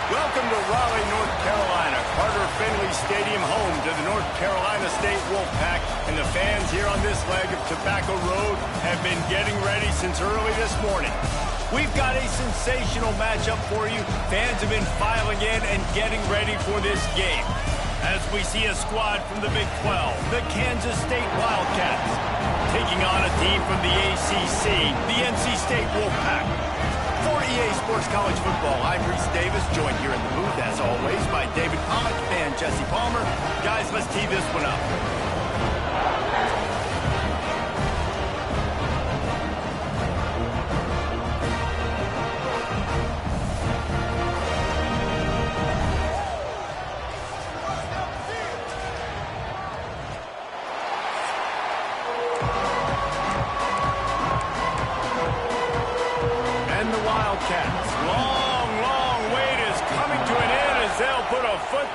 Welcome to Raleigh, North Carolina. Carter Finley Stadium, home to the North Carolina State Wolfpack. And the fans here on this leg of Tobacco Road have been getting ready since early this morning. We've got a sensational matchup for you. Fans have been filing in and getting ready for this game. As we see a squad from the Big 12, the Kansas State Wildcats, taking on a team from the ACC, the NC State Wolfpack. For EA Sports College Football, I'm Reese Davis, joined here in the booth, as always, by David Pollack and Jesse Palmer. Guys, let's tee this one up.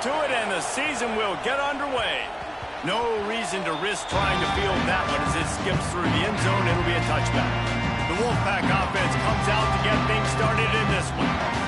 To it, and the season will get underway. No reason to risk trying to field that one as it skips through the end zone. It'll be a touchback. The Wolfpack offense comes out to get things started in this one.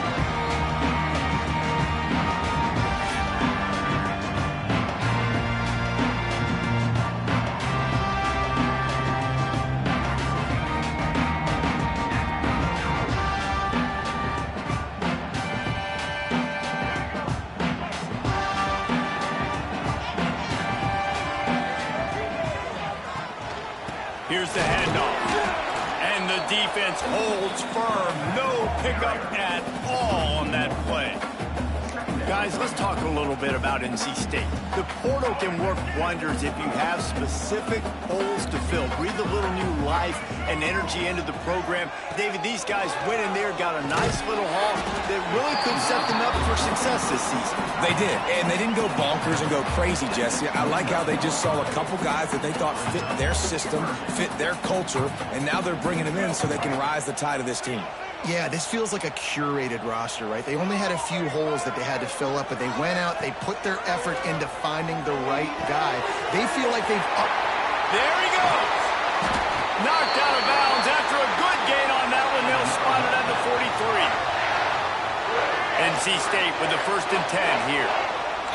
Here's the handoff. And the defense holds firm. No pickup at all on that play. Guys, let's talk a little bit about NC State. The portal can work wonders if you have specific holes to fill. Breathe a little new life and energy into the program. David, these guys went in there, got a nice little haul that really could set them up for success this season. They did, and they didn't go bonkers and go crazy, Jesse. I like how they just saw a couple guys that they thought fit their system, fit their culture, and now they're bringing them in so they can rise the tide of this team. Yeah, this feels like a curated roster, right? They only had a few holes that they had to fill up, but they went out, they put their effort into finding the right guy. They feel like they've up. There he goes! Knocked out of bounds after a good gain on that one. They'll spot it at the 43. NC State with the 1st and 10 here.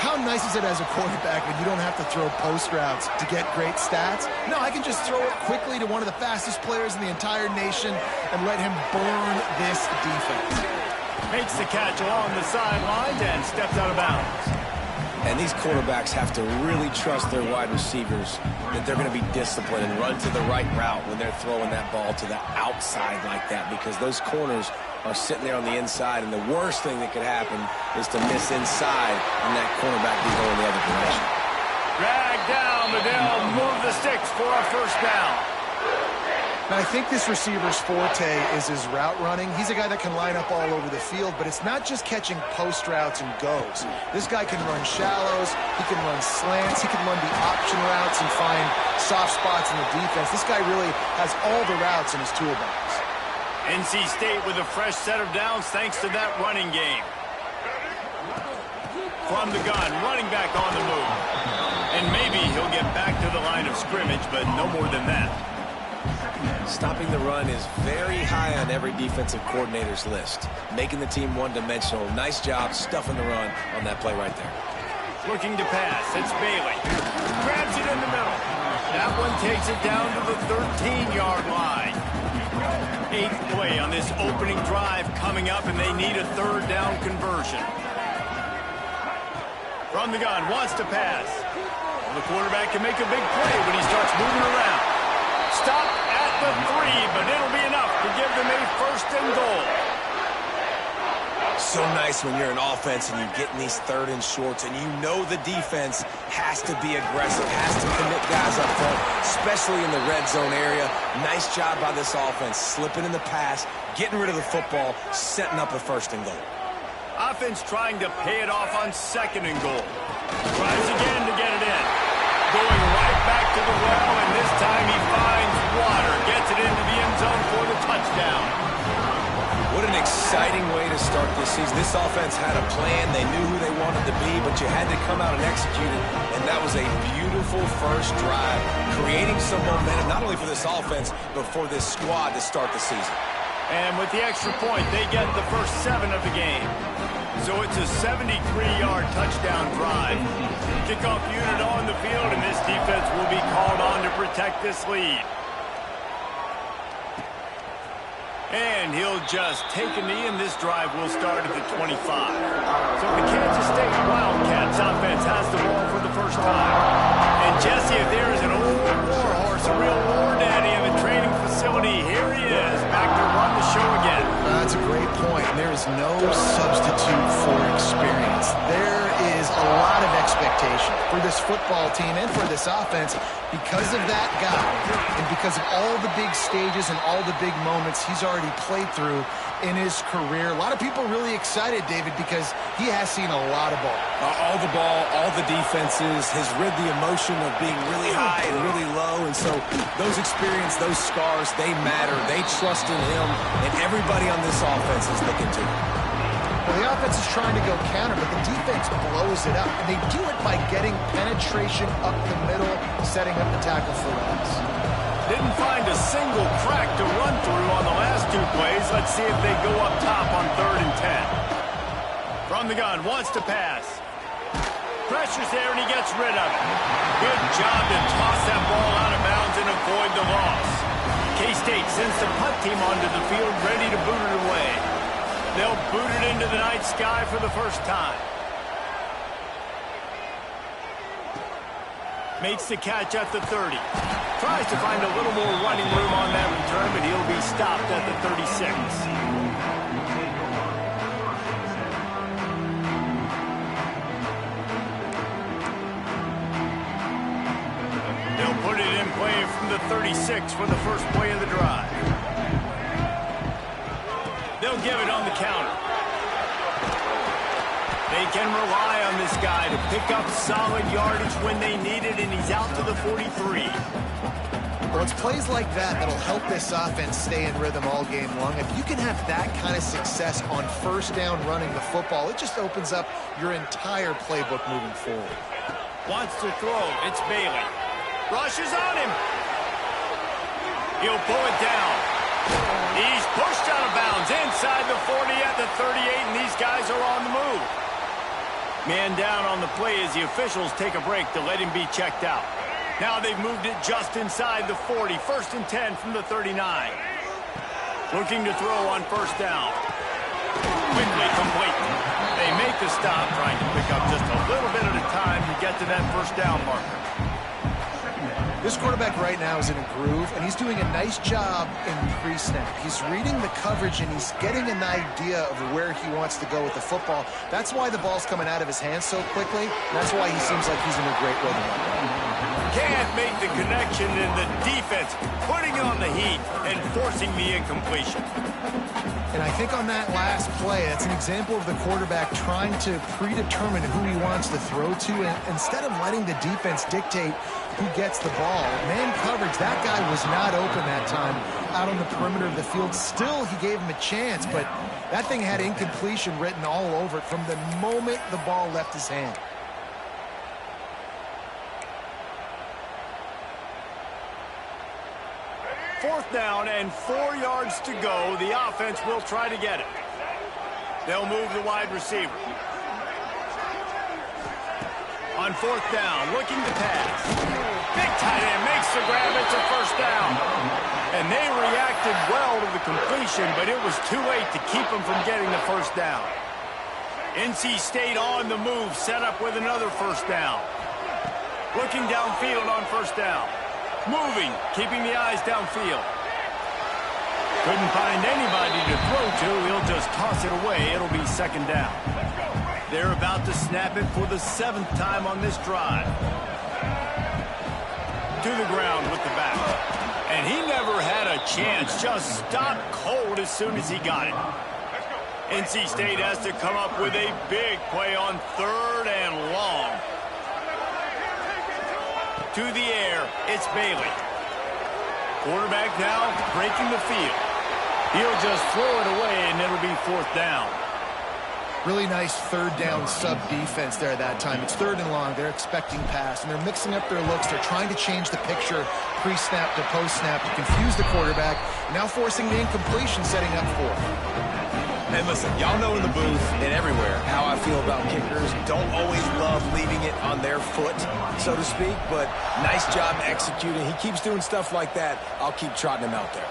How nice is it as a quarterback when you don't have to throw post routes to get great stats? No, I can just throw it quickly to one of the fastest players in the entire nation and let him burn this defense. Makes the catch along the sidelines and steps out of bounds. And these quarterbacks have to really trust their wide receivers that they're going to be disciplined and run to the right route when they're throwing that ball to the outside like that, because those corners are sitting there on the inside, and the worst thing that could happen is to miss inside and that cornerback be going the other direction. Drag down, but they'll move the sticks for a 1st down. Now, I think this receiver's forte is his route running. He's a guy that can line up all over the field, but it's not just catching post routes and goes. This guy can run shallows, he can run slants, he can run the option routes and find soft spots in the defense. This guy really has all the routes in his toolbox. NC State with a fresh set of downs thanks to that running game. From the gun, running back on the move. And maybe he'll get back to the line of scrimmage, but no more than that. Stopping the run is very high on every defensive coordinator's list. Making the team one-dimensional. Nice job stuffing the run on that play right there. Looking to pass. It's Bailey. Grabs it in the middle. That one takes it down to the 13-yard line. 8th play on this opening drive coming up, and they need a third down conversion. From the gun, wants to pass. Well, the quarterback can make a big play when he starts moving around. Stop at the 3, but it'll be enough to give them a first and goal. So nice when you're an offense and you're getting these third and shorts and you know the defense has to be aggressive, has to commit guys up front, especially in the red zone area. Nice job by this offense, slipping in the pass, getting rid of the football, setting up a first and goal. Offense trying to pay it off on second and goal. Tries again to get it in. Going right back to the well, and this time he finds water. Gets it into the end zone for the touchdown. What an exciting way to start this season. This offense had a plan. They knew who they wanted to be, but you had to come out and execute it. And that was a beautiful first drive, creating some momentum, not only for this offense, but for this squad to start the season. And with the extra point, they get the first 7 of the game. So it's a 73-yard touchdown drive. Kickoff unit on the field, and this defense will be called on to protect this lead. And he'll just take a knee, and this drive will start at the 25. So the Kansas State Wildcats offense has the ball for the first time. And Jesse, if there is an old war horse, a real war daddy in the training facility, here he is, back to run the show again. That's a great point. There is no substitute for experience. There is a lot of expectation for this football team and for this offense because of that guy and because of all the big stages and all the big moments he's already played through in his career. A lot of people really excited, David, because he has seen a lot of ball. All the ball, all the defenses, has rid the emotion of being really high and really low. And so those experience, those scars, they matter. They trust in him, and everybody on this offense is looking to him. Well, the offense is trying to go counter, but the defense blows it up. And they do it by getting penetration up the middle, setting up the tackle for loss. Didn't find a single crack to run through on the last 2 plays. Let's see if they go up top on 3rd and 10. From the gun, wants to pass. Pressure's there, and he gets rid of it. Good job to toss that ball out of bounds and avoid the loss. K-State sends the punt team onto the field, ready to boot it away. They'll boot it into the night sky for the first time. Makes the catch at the 30. Tries to find a little more running room on that return, but he'll be stopped at the 36. They'll put it in play from the 36 for the first play of the drive. They'll give it on the counter. They can rely on this guy to pick up solid yardage when they need it, and he's out to the 43. Well, it's plays like that that'll help this offense stay in rhythm all game long. If you can have that kind of success on first down running the football, it just opens up your entire playbook moving forward. Wants to throw. It's Bailey. Rushes on him. He'll pull it down. He's pushed out of bounds inside the 40 at the 38, and these guys are on the move. Man down on the play as the officials take a break to let him be checked out. Now they've moved it just inside the 40. 1st and 10 from the 39. Looking to throw on first down. Quickly complete. They make the stop, trying to pick up just a little bit at a time to get to that first down marker. This quarterback right now is in a groove, and he's doing a nice job in pre-snap. He's reading the coverage, and he's getting an idea of where he wants to go with the football. That's why the ball's coming out of his hands so quickly, and that's why he seems like he's in a great rhythm. Can't make the connection, and the defense putting on the heat and forcing the incompletion. And I think on that last play, that's an example of the quarterback trying to predetermine who he wants to throw to, and instead of letting the defense dictate who gets the ball. Man coverage, that guy was not open that time out on the perimeter of the field. Still, he gave him a chance, but that thing had incompletion written all over it from the moment the ball left his hand. Fourth down and 4 yards to go. The offense will try to get it. They'll move the wide receiver. On fourth down, looking to pass. Big tight end makes the grab. It's a first down. And they reacted well to the completion, but it was too late to keep them from getting the first down. NC State on the move, set up with another first down. Looking downfield on first down. Moving, keeping the eyes downfield. Couldn't find anybody to throw to. He'll just toss it away. It'll be second down. They're about to snap it for the 7th time on this drive. To the ground with the back. And he never had a chance. Just stopped cold as soon as he got it. NC State has to come up with a big play on 3rd and long. To the air, it's Bailey. Quarterback now breaking the field. He'll just throw it away, and it'll be 4th down. Really nice 3rd down sub-defense there that time. It's 3rd and long. They're expecting pass, and they're mixing up their looks. They're trying to change the picture pre-snap to post-snap to confuse the quarterback, now forcing the incompletion, setting up 4th. And listen, y'all know in the booth and everywhere how I feel about kickers. Don't always love leaving it on their foot, so to speak, but nice job executing. He keeps doing stuff like that. I'll keep trotting him out there.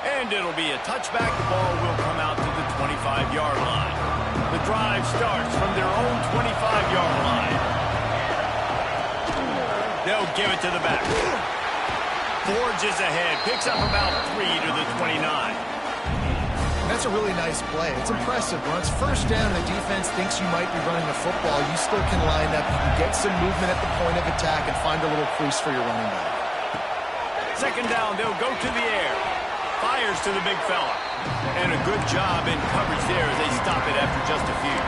And it'll be a touchback. The ball will come out to the 25-yard line. The drive starts from their own 25-yard line. They'll give it to the back. Forges ahead, picks up about 3 to the 29. That's a really nice play. It's impressive. When it's first down, the defense thinks you might be running the football. You still can line up. You can get some movement at the point of attack and find a little crease for your running back. Second down, they'll go to the air. Fires to the big fella. And a good job in coverage there as they stop it after just a few.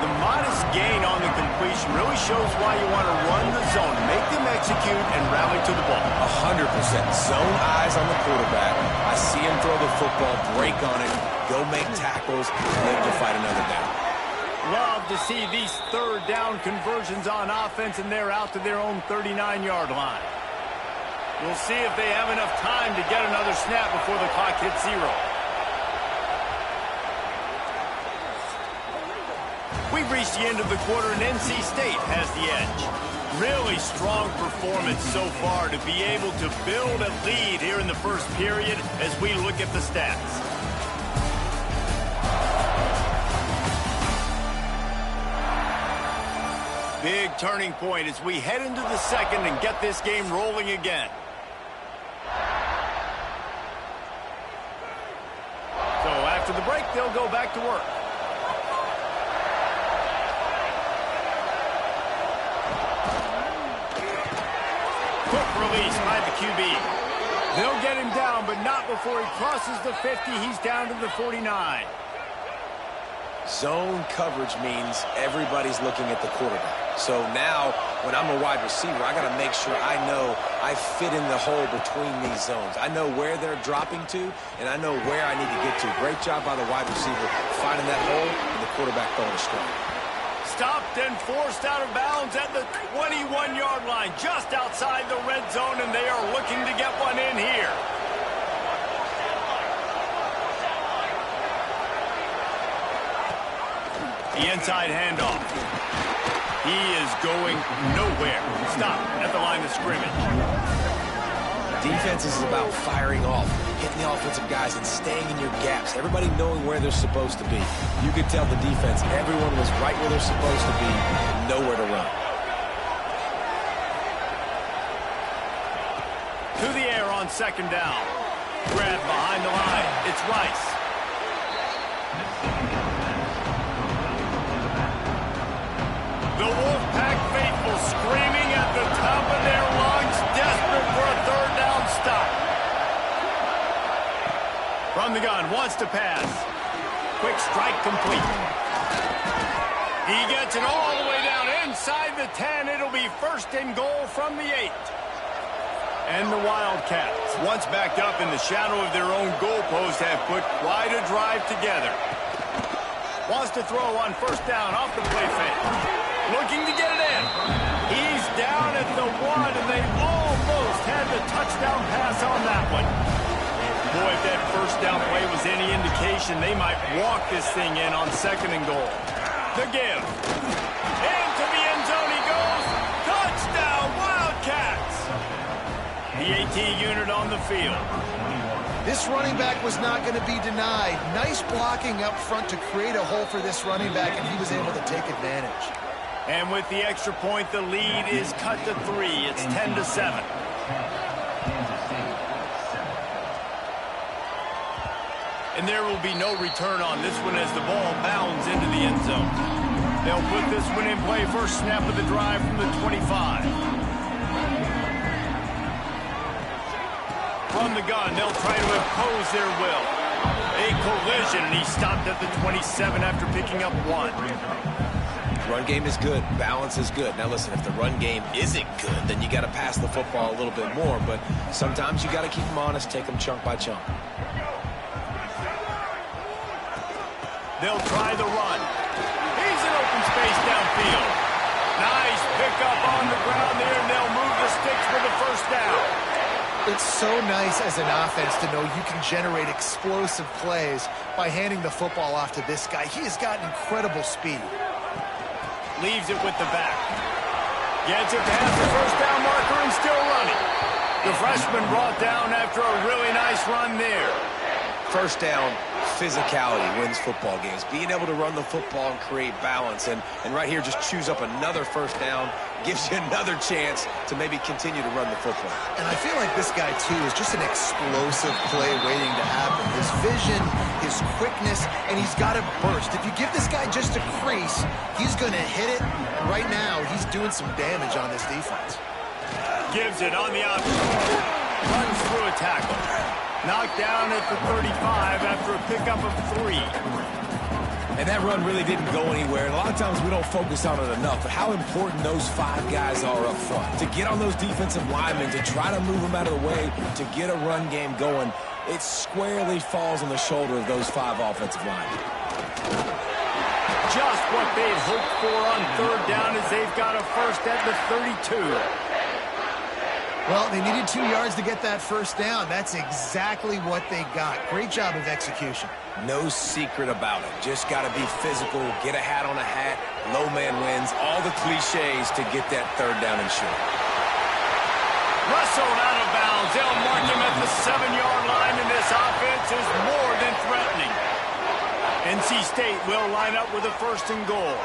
The modest gain on the completion really shows why you want to run the zone, make them execute, and rally to the ball. 100%. Zone eyes on the quarterback. I see him throw the football, break on it, go make tackles, and then to fight another down. Love to see these 3rd down conversions on offense, and they're out to their own 39-yard line. We'll see if they have enough time to get another snap before the clock hits 0. We've reached the end of the quarter, and NC State has the edge. Really strong performance so far to be able to build a lead here in the first period as we look at the stats. Big turning point as we head into the second and get this game rolling again. So after the break, they'll go back to work. Quick release by the QB. They'll get him down, but not before he crosses the 50. He's down to the 49. Zone coverage means everybody's looking at the quarterback. So now, when I'm a wide receiver, I got to make sure I know I fit in the hole between these zones. I know where they're dropping to, and I know where I need to get to. Great job by the wide receiver finding that hole, and the quarterback throwing a strike. Stopped and forced out of bounds at the 21-yard line, just outside the red zone, and they are looking to get one in here. The inside handoff. He is going nowhere. Stop at the line of scrimmage. Defense is about firing off, hitting the offensive guys and staying in your gaps. Everybody knowing where they're supposed to be. You could tell the defense, everyone was right where they're supposed to be, nowhere to run. To the air on second down. Grab behind the line. It's Rice. The Wolfpack faithful screaming at the gun, wants to pass. Quick strike complete. He gets it all the way down inside the 10. It'll be first and goal from the 8. And the Wildcats, once backed up in the shadow of their own goalpost, have put quite a drive together. Wants to throw on first down off the play fake. Looking to get it in. He's down at the 1, and they almost had the touchdown pass on that one. Boy, if that first down play was any indication, they might walk this thing in on second and goal. The give. Into the end zone he goes. Touchdown, Wildcats. The AT unit on the field. This running back was not going to be denied. Nice blocking up front to create a hole for this running back, and he was able to take advantage. And with the extra point, the lead is cut to 3. It's 10-7. And there will be no return on this one as the ball bounds into the end zone. They'll put this one in play. First snap of the drive from the 25. From the gun, they'll try to impose their will. A collision, and he stopped at the 27 after picking up 1. Run game is good. Balance is good. Now listen, if the run game isn't good, then you got to pass the football a little bit more. But sometimes you got to keep them honest, take them chunk by chunk. They'll try the run. He's in open space downfield. Nice pickup on the ground there, and they'll move the sticks for the first down. It's so nice as an offense to know you can generate explosive plays by handing the football off to this guy. He has got incredible speed. Leaves it with the back. Gets it past the first down marker and still running. The freshman brought down after a really nice run there. First down, physicality wins football games. Being able to run the football and create balance. And right here, just choose up another first down, gives you another chance to maybe continue to run the football. And I feel like this guy, too, is just an explosive play waiting to happen. His vision, his quickness, and he's got a burst. If you give this guy just a crease, he's going to hit it. And right now, he's doing some damage on this defense. Gives it on the option. Runs through a tackle. Knocked down at the 35 after a pickup of 3. And that run really didn't go anywhere. And a lot of times we don't focus on it enough, but how important those 5 guys are up front. To get on those defensive linemen, to try to move them out of the way, to get a run game going, it squarely falls on the shoulder of those 5 offensive linemen. Just what they'd hoped for on third down as they've got a first at the 32. Well, they needed 2 yards to get that first down. That's exactly what they got. Great job of execution. No secret about it. Just got to be physical, get a hat on a hat, low man wins, all the cliches to get that third down and short. Wrestled out of bounds. They'll mark him at the 7-yard line, and this offense is more than threatening. NC State will line up with a first and goal.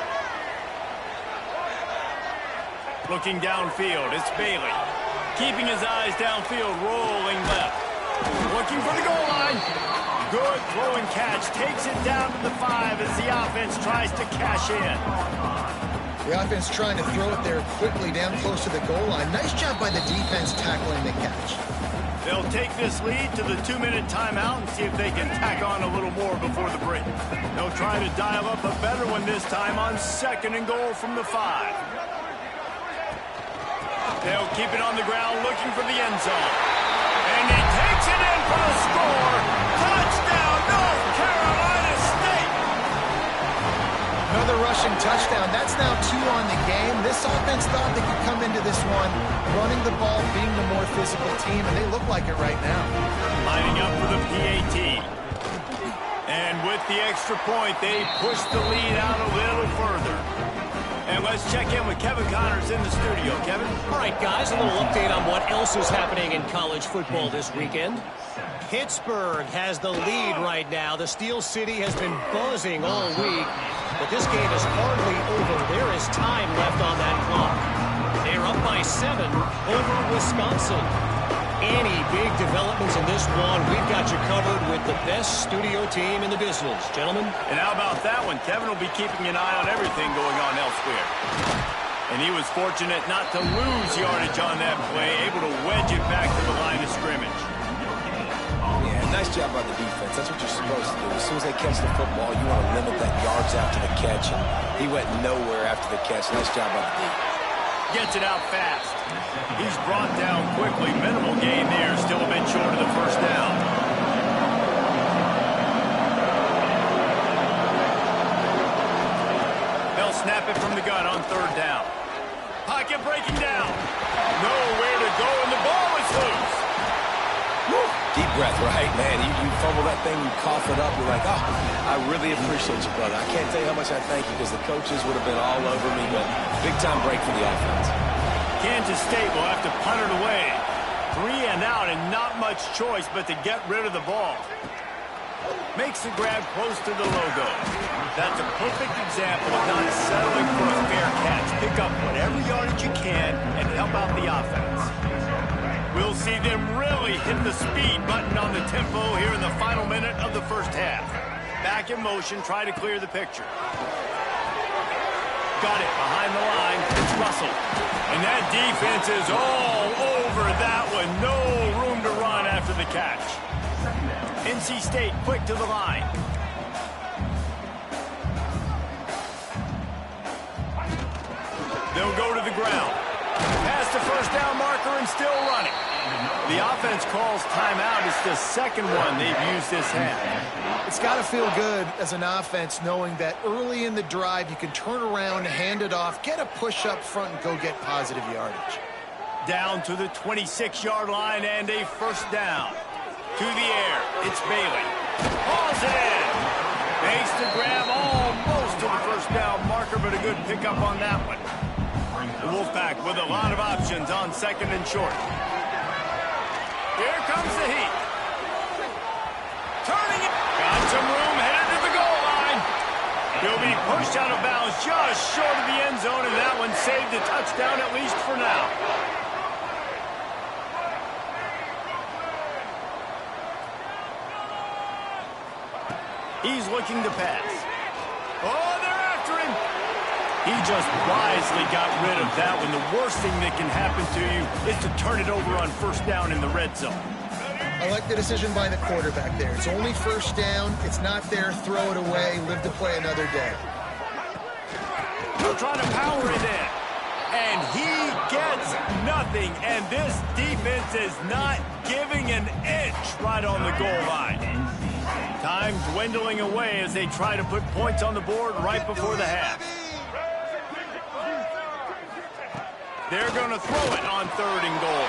Looking downfield, it's Bailey. Keeping his eyes downfield, rolling left. Looking for the goal line. Good throw and catch. Takes it down to the 5 as the offense tries to cash in. The offense trying to throw it there quickly down close to the goal line. Nice job by the defense tackling the catch. They'll take this lead to the 2-minute timeout and see if they can tack on a little more before the break. They'll try to dial up a better one this time on second and goal from the 5. They'll keep it on the ground, looking for the end zone. And he takes it in for the score. Touchdown, North Carolina State! Another rushing touchdown. That's now 2 on the game. This offense thought they could come into this one running the ball, being the more physical team, and they look like it right now. Lining up for the PAT. And with the extra point, they push the lead out a little further. And let's check in with Kevin Connors in the studio. Kevin? All right, guys, a little update on what else is happening in college football this weekend. Pittsburgh has the lead right now. The Steel City has been buzzing all week, but this game is hardly over. There is time left on that clock. They're up by 7 over Wisconsin. Any big developments in this one, we've got you covered with the best studio team in the business. Gentlemen? And how about that one? Kevin will be keeping an eye on everything going on elsewhere. And he was fortunate not to lose yardage on that play, able to wedge it back to the line of scrimmage. Yeah, nice job by the defense. That's what you're supposed to do. As soon as they catch the football, you want to limit that yards after the catch, and he went nowhere after the catch. Nice job by the D. Gets it out fast. He's brought down quickly. Minimal gain there. Still a bit short of the first down. They'll snap it from the gun on third down. Pocket breaking down. Nowhere to go, and the ball is loose. Woo. Deep breath, right, man? You fumble that thing, you cough it up, you're like, oh, I really appreciate you, brother. I can't tell you how much I thank you because the coaches would have been all over me, but big-time break for the offense. Kansas State will have to punt it away. 3 and out and not much choice but to get rid of the ball. Makes the grab close to the logo. That's a perfect example of not settling for a fair catch. Pick up whatever yardage you can and help out the offense. We'll see them really hit the speed button on the tempo here in the final minute of the first half. Back in motion, try to clear the picture. Got it behind the line. It's Russell. And that defense is all over that one. No room to run after the catch. NC State quick to the line. They'll go to the ground. Past the first down marker and still running. The offense calls timeout. It's the second one they've used this half. It's got to feel good as an offense knowing that early in the drive you can turn around, hand it off, get a push up front, and go get positive yardage. Down to the 26-yard line and a first down. To the air, it's Bailey. Hauls it in. Makes the grab almost to the first down marker, but a good pickup on that one. The Wolfpack with a lot of options on second and short. Here comes the heat. Turning it. Got some room, headed to the goal line. He'll be pushed out of bounds just short of the end zone, and that one saved a touchdown at least for now. He's looking to pass. Oh, they're after him. He just wisely got rid of that one. The worst thing that can happen to you is to turn it over on first down in the red zone. I like the decision by the quarterback there. It's only first down. It's not there. Throw it away. Live to play another day. They're trying to power it in. And he gets nothing. And this defense is not giving an inch right on the goal line. Time dwindling away as they try to put points on the board right before the half. They're going to throw it on third and goal.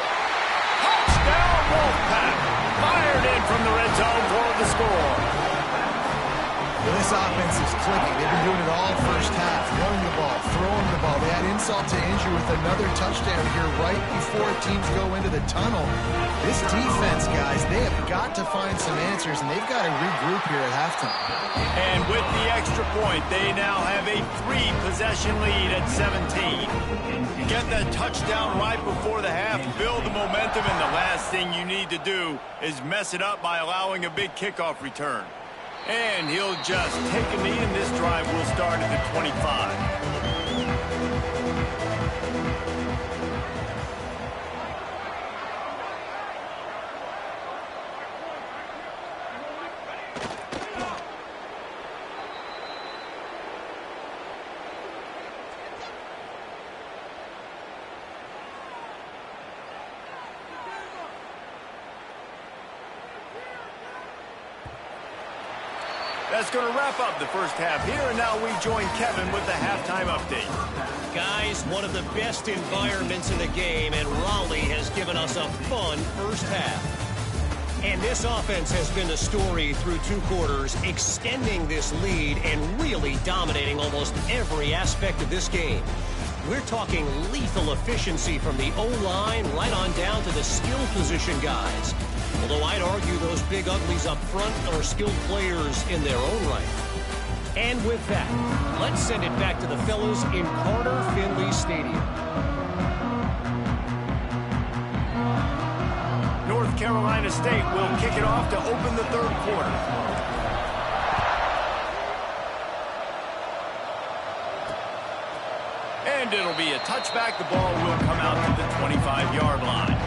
Touchdown, Wolfpack. Fired in from the red zone for the score. Well, this offense is clicking. They've been doing it all first half. Running the ball, throwing the ball. They had insult to injury with another touchdown here right before teams go into the tunnel. This defense, guys, they have got to find some answers, and they've got to regroup here at halftime. And with the extra point, they now have a 3-possession lead at 17. Get that touchdown right before the half, build the momentum, and the last thing you need to do is mess it up by allowing a big kickoff return. And he'll just take a knee, and this drive will start at the 25. That's going to wrap up the first half here, and now we join Kevin with the halftime update. Guys, one of the best environments in the game, and Raleigh has given us a fun first half. And this offense has been the story through 2 quarters, extending this lead and really dominating almost every aspect of this game. We're talking lethal efficiency from the O-line right on down to the skill position guys. Although I'd argue those big uglies up front are skilled players in their own right. And with that, let's send it back to the fellows in Carter Finley Stadium. North Carolina State will kick it off to open the third quarter. And it'll be a touchback. The ball will come out to the 25-yard line.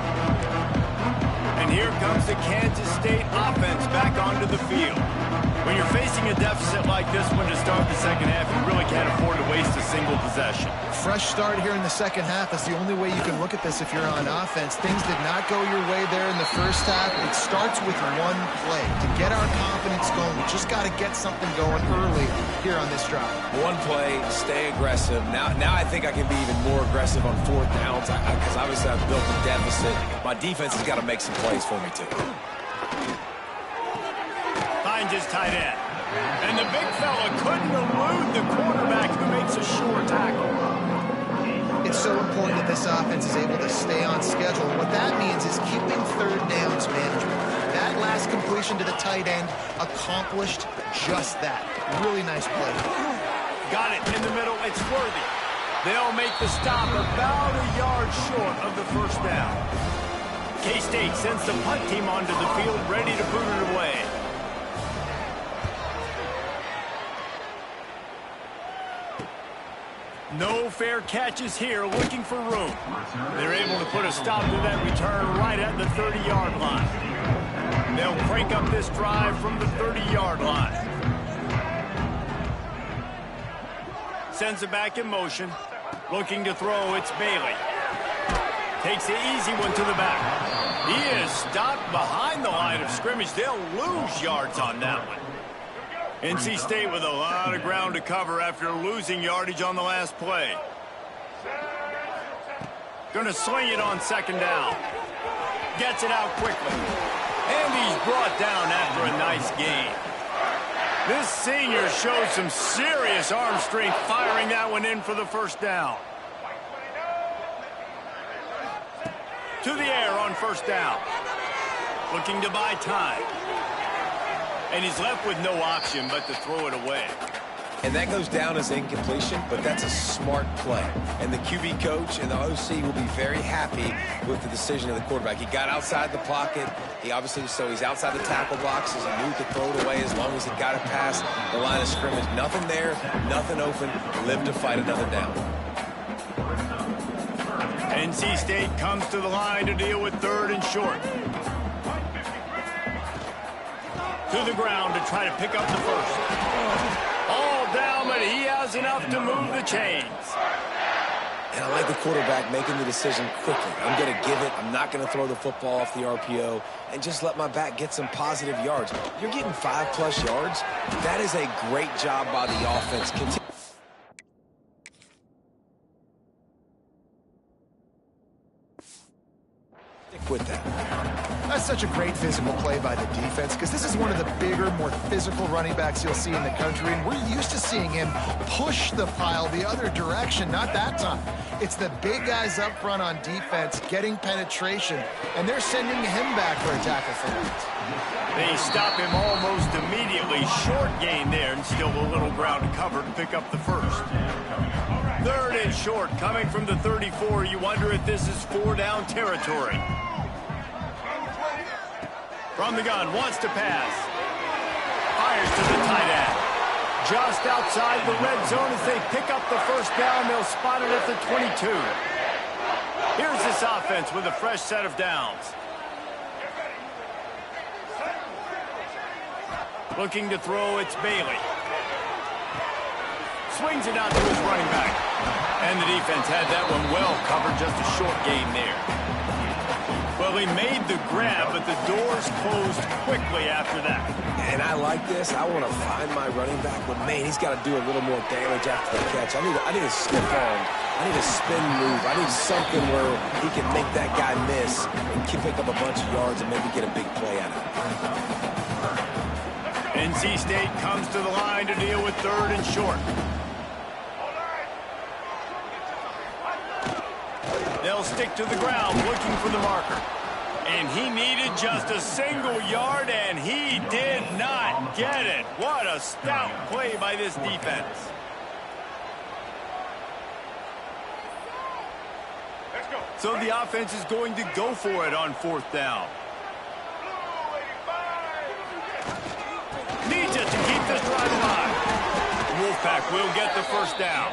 And here comes the Kansas State offense back onto the field. When you're facing a deficit like this one to start the second half, you really can't afford to waste a single possession. Fresh start here in the second half. That's the only way you can look at this if you're on offense. Things did not go your way there in the first half. It starts with one play. To get our confidence going, we just got to get something going early here on this drive. One play, stay aggressive. Now I think I can be even more aggressive on fourth downs because obviously I've built a deficit. My defense has got to make some plays for me too. Finds his tight end. And the big fella couldn't elude the quarterback who makes a sure tackle. It's so important that this offense is able to stay on schedule. And what that means is keeping third downs manageable. That last completion to the tight end accomplished just that. Really nice play. Got it in the middle. It's worthy. They'll make the stop about a yard short of the first down. K-State sends the punt team onto the field, ready to boot it away. No fair catches here, looking for room. They're able to put a stop to that return right at the 30-yard line. They'll crank up this drive from the 30-yard line. Sends it back in motion. Looking to throw, it's Bailey. Takes the easy one to the back. He is stopped behind the line of scrimmage. They'll lose yards on that one. NC State with a lot of ground to cover after losing yardage on the last play. Gonna sling it on second down. Gets it out quickly. And he's brought down after a nice gain. This senior shows some serious arm strength firing that one in for the first down. To the air on first down. Looking to buy time. And he's left with no option but to throw it away. And that goes down as incompletion, but that's a smart play. And the QB coach and the OC will be very happy with the decision of the quarterback. He got outside the pocket. He obviously, so he's outside the tackle boxes. He knew to throw it away as long as he got it past the line of scrimmage. Nothing there, nothing open. Live to fight another down. NC State comes to the line to deal with third and short. To the ground to try to pick up the first. All down, but he has enough to move the chains. And I like the quarterback making the decision quickly. I'm going to give it. I'm not going to throw the football off the RPO and just let my back get some positive yards. You're getting 5+ yards. That is a great job by the offense. Stick with that. That's such a great physical play by the defense because this is one of the bigger, more physical running backs you'll see in the country, and we're used to seeing him push the pile the other direction. Not that time. It's the big guys up front on defense getting penetration, and they're sending him back for a tackle for loss. They stop him almost immediately. Short gain there, and still a little ground to cover to pick up the first. Third and short, coming from the 34. You wonder if this is 4-down territory. From the gun, wants to pass. Fires to the tight end. Just outside the red zone as they pick up the first down. They'll spot it at the 22. Here's this offense with a fresh set of downs. Looking to throw, it's Bailey. Swings it out to his running back. And the defense had that one well covered, just a short gain there. Well, he made the grab, but the doors closed quickly after that. And I like this. I want to find my running back, but man, he's got to do a little more damage after the catch. I need a stiff arm. I need a spin move. I need something where he can make that guy miss and can pick up a bunch of yards and maybe get a big play out of it. NC State comes to the line to deal with third and short. They'll stick to the ground looking for the marker. And he needed just a single yard, and he did not get it. What a stout play by this defense. So the offense is going to go for it on fourth down. Needs it to keep this drive alive. Wolfpack will get the first down.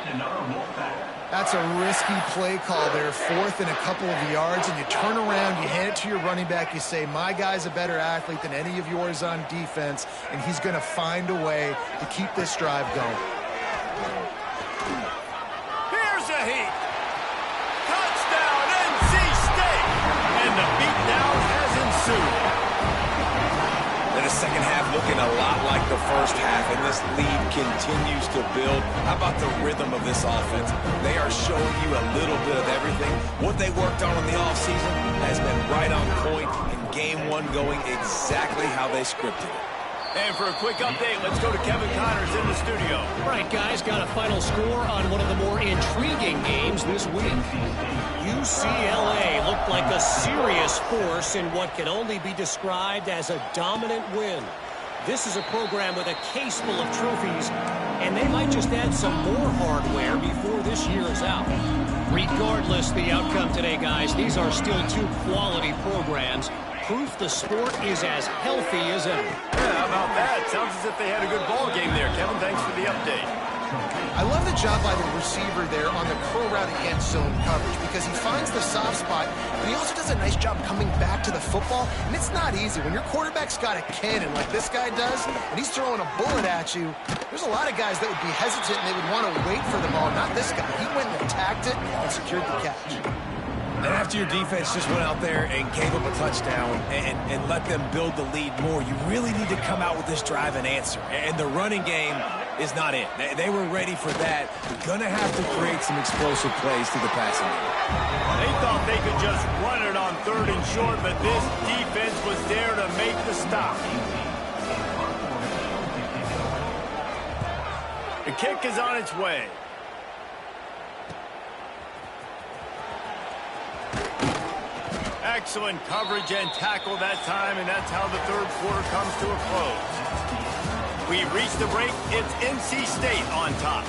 That's a risky play call there, 4th and a couple of yards, and you turn around, you hand it to your running back, you say, my guy's a better athlete than any of yours on defense, and he's going to find a way to keep this drive going. Here's a heat. Touchdown, NC State! And the beatdown has ensued. And the second half looking a lot like the first half, and this lead continues to build. How about the rhythm of this offense? They are showing you a little bit of everything. What they worked on in the offseason has been right on point, and game one going exactly how they scripted it. And for a quick update, let's go to Kevin Connors in the studio. All right, guys, got a final score on one of the more intriguing games this week. UCLA looked like a serious force in what can only be described as a dominant win. This is a program with a case full of trophies, and they might just add some more hardware before this year is out. Regardless the outcome today, guys, these are still two quality programs. Proof the sport is as healthy as ever. Yeah, how about that? Sounds as if they had a good ball game there. Kevin, thanks for the update. I love the job by the receiver there on the curl route against zone coverage because he finds the soft spot, but he also does a nice job coming back to the football, and it's not easy. When your quarterback's got a cannon like this guy does, and he's throwing a bullet at you, there's a lot of guys that would be hesitant and they would want to wait for the ball. Not this guy. He went and attacked it and secured the catch. And after your defense just went out there and gave up a touchdown and let them build the lead more, you really need to come out with this drive and answer. And the running game is not it. They were ready for that. You're going to have to create some explosive plays through the passing game. They thought they could just run it on 3rd and short, but this defense was there to make the stop. The kick is on its way. Excellent coverage and tackle that time, and that's how the 3rd quarter comes to a close. We've reached the break. It's NC State on top.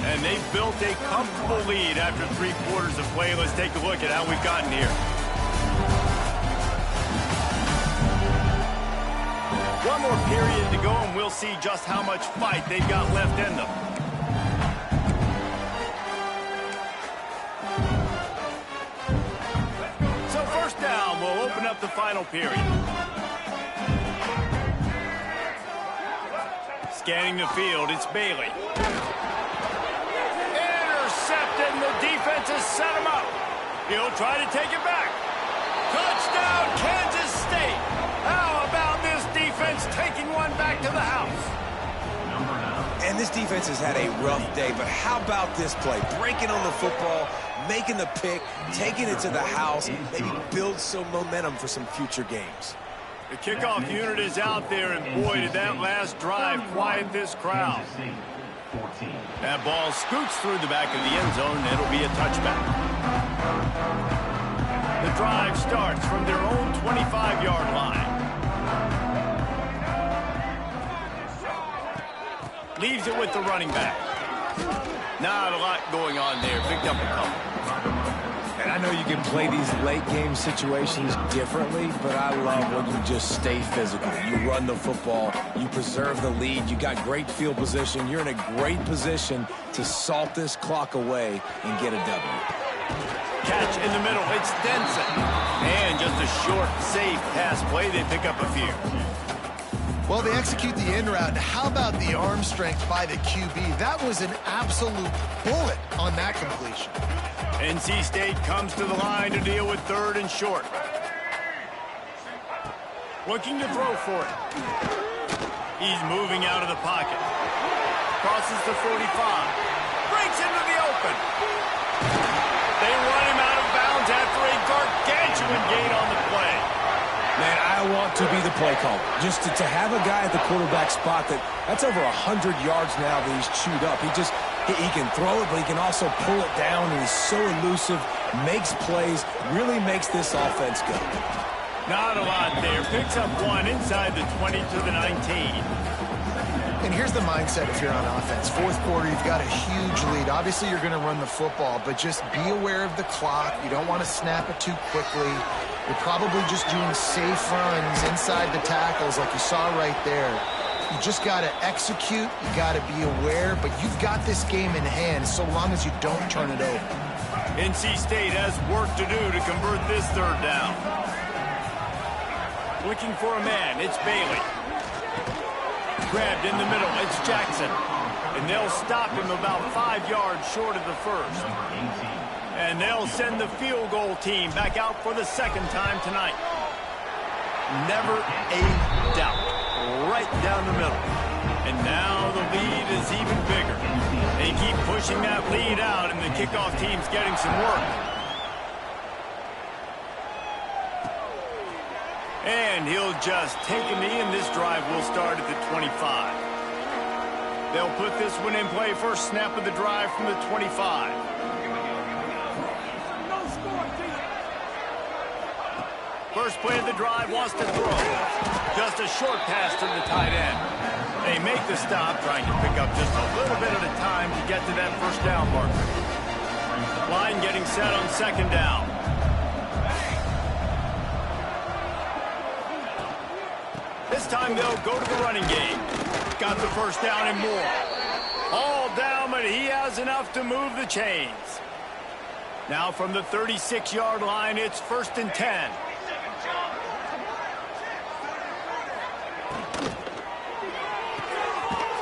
And they've built a comfortable lead after 3 quarters of play. Let's take a look at how we've gotten here. One more period to go, and we'll see just how much fight they've got left in them. Down, we'll open up the final period. Scanning the field, it's Bailey. Intercepted, and the defense has set him up. He'll try to take it back. Touchdown, Kansas State. How about this defense taking one back to the house? And this defense has had a rough day, but how about this play? Breaking on the football, making the pick, taking it to the house, maybe build some momentum for some future games. The kickoff unit is out there, and boy, did that last drive quiet this crowd. That ball scoots through the back of the end zone, and it'll be a touchback. The drive starts from their own 25-yard line. Leaves it with the running back. Not a lot going on there. Picked up a couple. And I know you can play these late game situations differently, but I love when you just stay physical. You run the football, you preserve the lead, you got great field position, you're in a great position to salt this clock away and get a W. Catch in the middle, it's Denson. And just a short, safe pass play, they pick up a few. Well, they execute the in route. How about the arm strength by the QB? That was an absolute bullet on that completion. NC State comes to the line to deal with 3rd and short. Looking to throw for it. He's moving out of the pocket. Crosses the 45. Breaks into the open. They run him out of bounds after a gargantuan gain on the play. Man, I want to be the play caller. Just to have a guy at the quarterback spot that's over 100 yards now that he's chewed up. He can throw it, but he can also pull it down. And he's so elusive, makes plays, really makes this offense go. Not a lot there. Picks up one inside the 20 to the 19. And here's the mindset if you're on offense. 4th quarter, you've got a huge lead. Obviously, you're going to run the football, but just be aware of the clock. You don't want to snap it too quickly. You're probably just doing safe runs inside the tackles like you saw right there. You just got to execute. You got to be aware. But you've got this game in hand so long as you don't turn it over. NC State has work to do to convert this third down. Looking for a man. It's Bailey. Grabbed in the middle. It's Jackson. And they'll stop him about 5 yards short of the first. And they'll send the field goal team back out for the second time tonight. Never a doubt. Right down the middle. And now the lead is even bigger. They keep pushing that lead out, and the kickoff team's getting some work. And he'll just take a knee, and this drive will start at the 25. They'll put this one in play. First snap of the drive from the 25. First play of the drive, wants to throw. Just a short pass to the tight end. They make the stop, trying to pick up just a little bit at a time to get to that first down marker. Line getting set on second down. This time they'll go to the running game. Got the first down and more. All down, but he has enough to move the chains. Now from the 36-yard line, it's 1st and 10.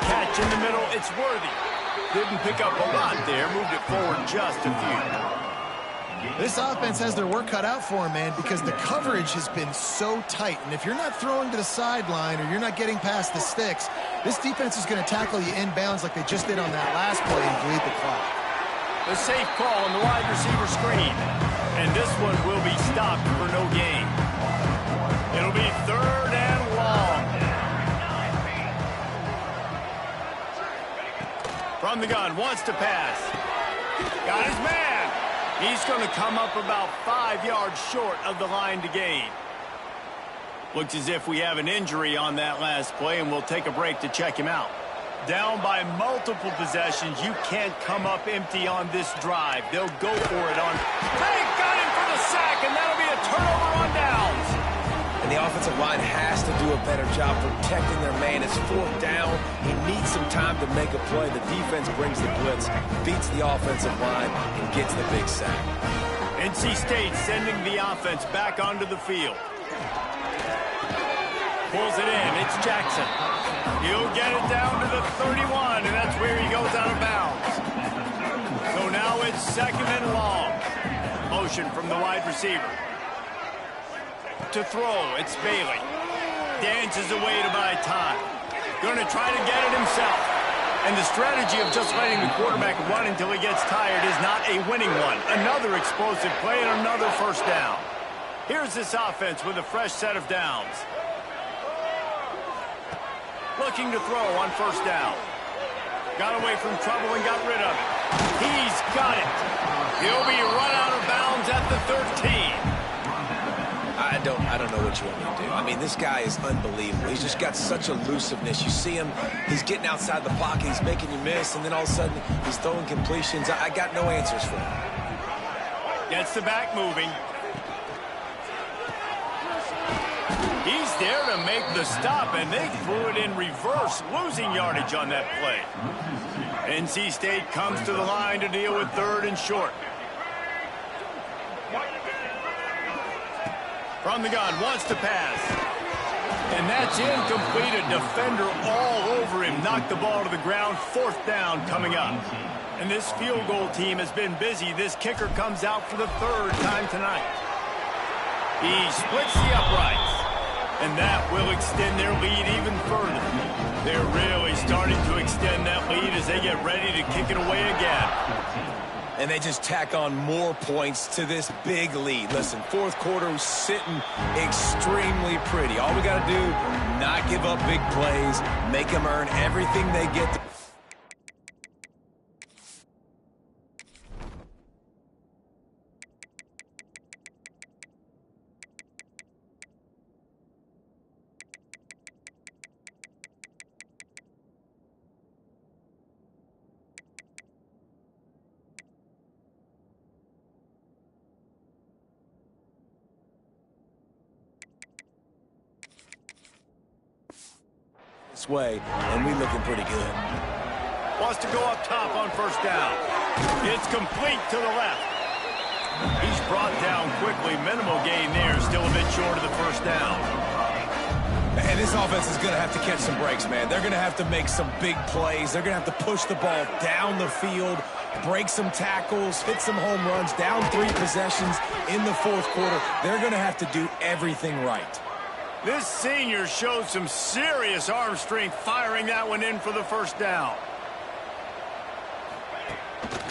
Catch in the middle, it's Worthy. Didn't pick up a lot there, moved it forward just a few. This offense has their work cut out for them, man, because the coverage has been so tight. And if you're not throwing to the sideline or you're not getting past the sticks, this defense is going to tackle you inbounds like they just did on that last play and bleed the clock. The safe call on the wide receiver screen. And this one will be stopped for no gain. It'll be 3rd and long. From the gun, wants to pass. Got his man. He's going to come up about 5 yards short of the line to gain. Looks as if we have an injury on that last play, and we'll take a break to check him out. Down by multiple possessions, you can't come up empty on this drive. They'll go for it on. They got him for the sack, and that'll be a turnover on downs. And the offensive line has to do a better job protecting their man. It's 4th down. He needs some time to make a play. The defense brings the blitz, beats the offensive line, and gets the big sack. NC State sending the offense back onto the field. Pulls it in. It's Jackson. He'll get it down to the 31, and that's where he goes out of bounds. So now it's 2nd and long. Motion from the wide receiver. To throw, it's Bailey. Dances away to buy time. Going to try to get it himself. And the strategy of just letting the quarterback run until he gets tired is not a winning one. Another explosive play and another first down. Here's this offense with a fresh set of downs. Looking to throw on first down. Got away from trouble and got rid of it. He's got it. He'll be run out of bounds at the 13. I don't know what you want me to do. I mean, this guy is unbelievable. He's just got such elusiveness. You see him, he's getting outside the pocket, he's making you miss, and then all of a sudden, he's throwing completions. I got no answers for him. Gets the back moving. He's there to make the stop, and they threw it in reverse, losing yardage on that play. NC State comes to the line to deal with 3rd and short. From the gun, wants to pass. And that's incomplete. A defender all over him. Knocked the ball to the ground. 4th down coming up. And this field goal team has been busy. This kicker comes out for the 3rd time tonight. He splits the uprights. And that will extend their lead even further. They're really starting to extend that lead as they get ready to kick it away again. And they just tack on more points to this big lead. Listen, 4th quarter was sitting extremely pretty. All we got to do, not give up big plays, make them earn everything they get. this way, and we looking pretty good. Wants to go up top on first down. It's complete to the left. He's brought down quickly. Minimal gain there. Still a bit short of the first down. And this offense is going to have to catch some breaks, man. They're going to have to make some big plays. They're going to have to push the ball down the field, break some tackles, hit some home runs, down 3 possessions in the fourth quarter. They're going to have to do everything right. This senior showed some serious arm strength firing that one in for the first down.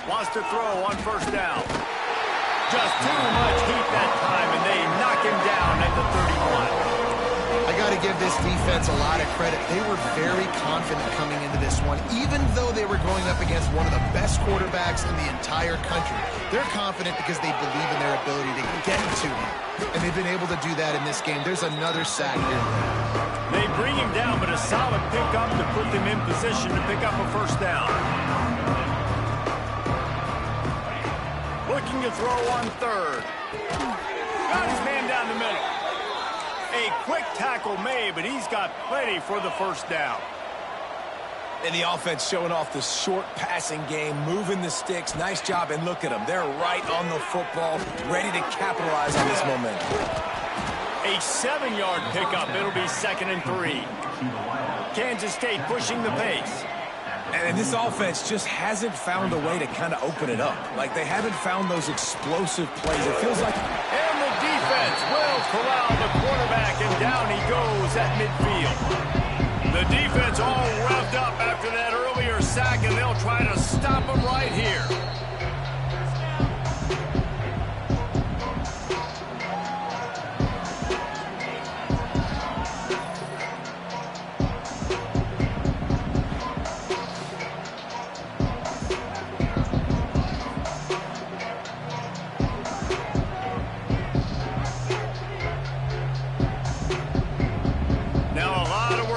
Wants to throw on first down. Just too much heat that time, and they knock him down at the 31. I got to give this defense a lot of credit. They were very confident coming into this one, even though they were going up against one of the best quarterbacks in the entire country. They're confident because they believe in their ability to get to him, and they've been able to do that in this game. There's another sack here. They bring him down, but a solid pickup to put them in position to pick up a first down. Looking to throw on third. Got his man down the middle. A quick tackle made, but he's got plenty for the first down. And the offense showing off the short passing game, moving the sticks. Nice job, and look at them. They're right on the football, ready to capitalize on this momentum. A 7-yard pickup. It'll be 2nd and 3. Kansas State pushing the pace. And this offense just hasn't found a way to kind of open it up. Like, they haven't found those explosive plays. It feels like... And the defense will corral the quarterback, and down he goes at midfield. The defense all revved up after that earlier sack, and they'll try to stop him right here.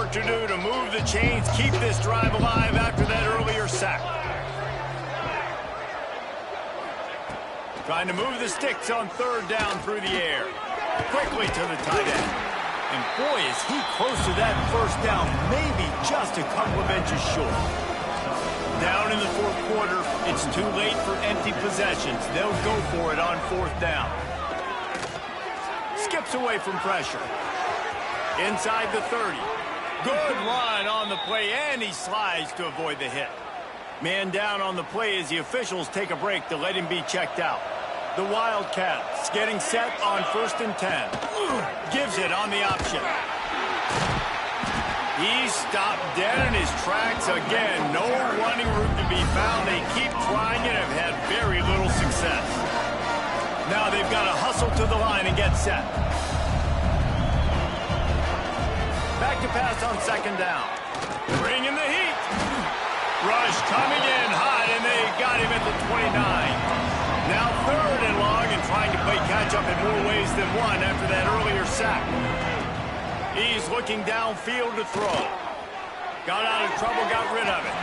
To do to move the chains, keep this drive alive after that earlier sack. Trying to move the sticks on third down through the air. Quickly to the tight end. And boy, is he close to that first down, maybe just a couple of inches short. Down in the fourth quarter, it's too late for empty possessions. They'll go for it on fourth down. Skips away from pressure. Inside the 30. Good run on the play, and he slides to avoid the hit. Man down on the play as the officials take a break to let him be checked out. The Wildcats getting set on 1st and 10. Gives it on the option. He stopped dead in his tracks again. No running room to be found. They keep trying it and have had very little success. Now they've got to hustle to the line and get set. Back to pass on 2nd down. Bringing the heat. Rush coming in hot, and they got him at the 29. Now 3rd and long, and trying to play catch-up in more ways than one after that earlier sack. He's looking downfield to throw. Got out of trouble, got rid of it.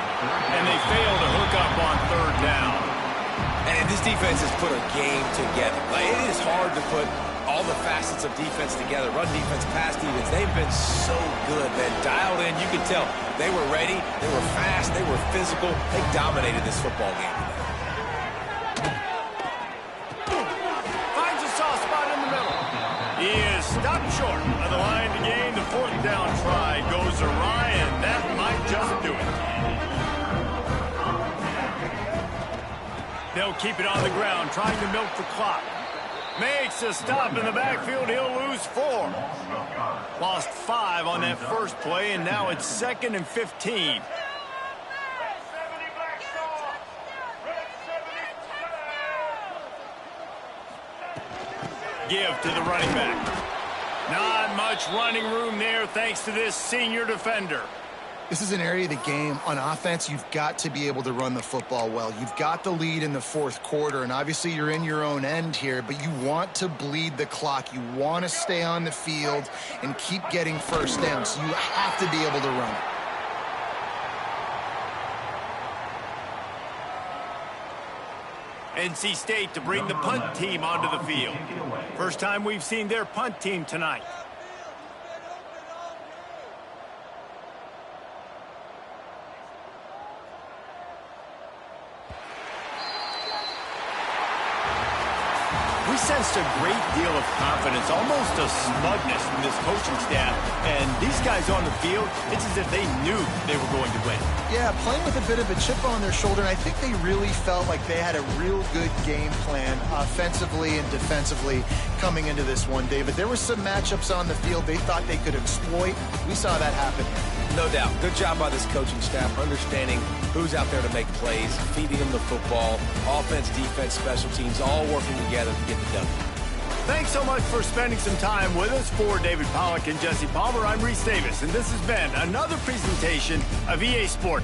And they failed to hook up on 3rd down. And this defense has put a game together. Like, it is hard to put all the facets of defense together. Run defense, pass defense. They've been so good, man. Dialed in. You could tell they were ready. They were fast. They were physical. They dominated this football game today. Finds a soft spot in the middle. He is stopped short of the line to gain. The 4th down try goes awry, and that might just do it. They'll keep it on the ground, trying to milk the clock. Makes a stop in the backfield. He'll lose 4. Lost 5 on that first play, and now it's 2nd and 15. Give to the running back. Not much running room there thanks to this senior defender. This is an area of the game. On offense, you've got to be able to run the football well. You've got the lead in the fourth quarter, and obviously you're in your own end here, but you want to bleed the clock. You want to stay on the field and keep getting first down, so you have to be able to run it. NC State to bring the punt team onto the field. First time we've seen their punt team tonight. we sensed a great deal of confidence, almost a smugness from this coaching staff. And these guys on the field, it's as if they knew they were going to win. Yeah, playing with a bit of a chip on their shoulder, and I think they really felt like they had a real good game plan offensively and defensively coming into this one, David. There were some matchups on the field they thought they could exploit. We saw that happen. No doubt. Good job by this coaching staff, understanding who's out there to make plays, feeding them the football, offense, defense, special teams, all working together to get the W. Thanks so much for spending some time with us. For David Pollack and Jesse Palmer, I'm Reese Davis, and this has been another presentation of EA Sport.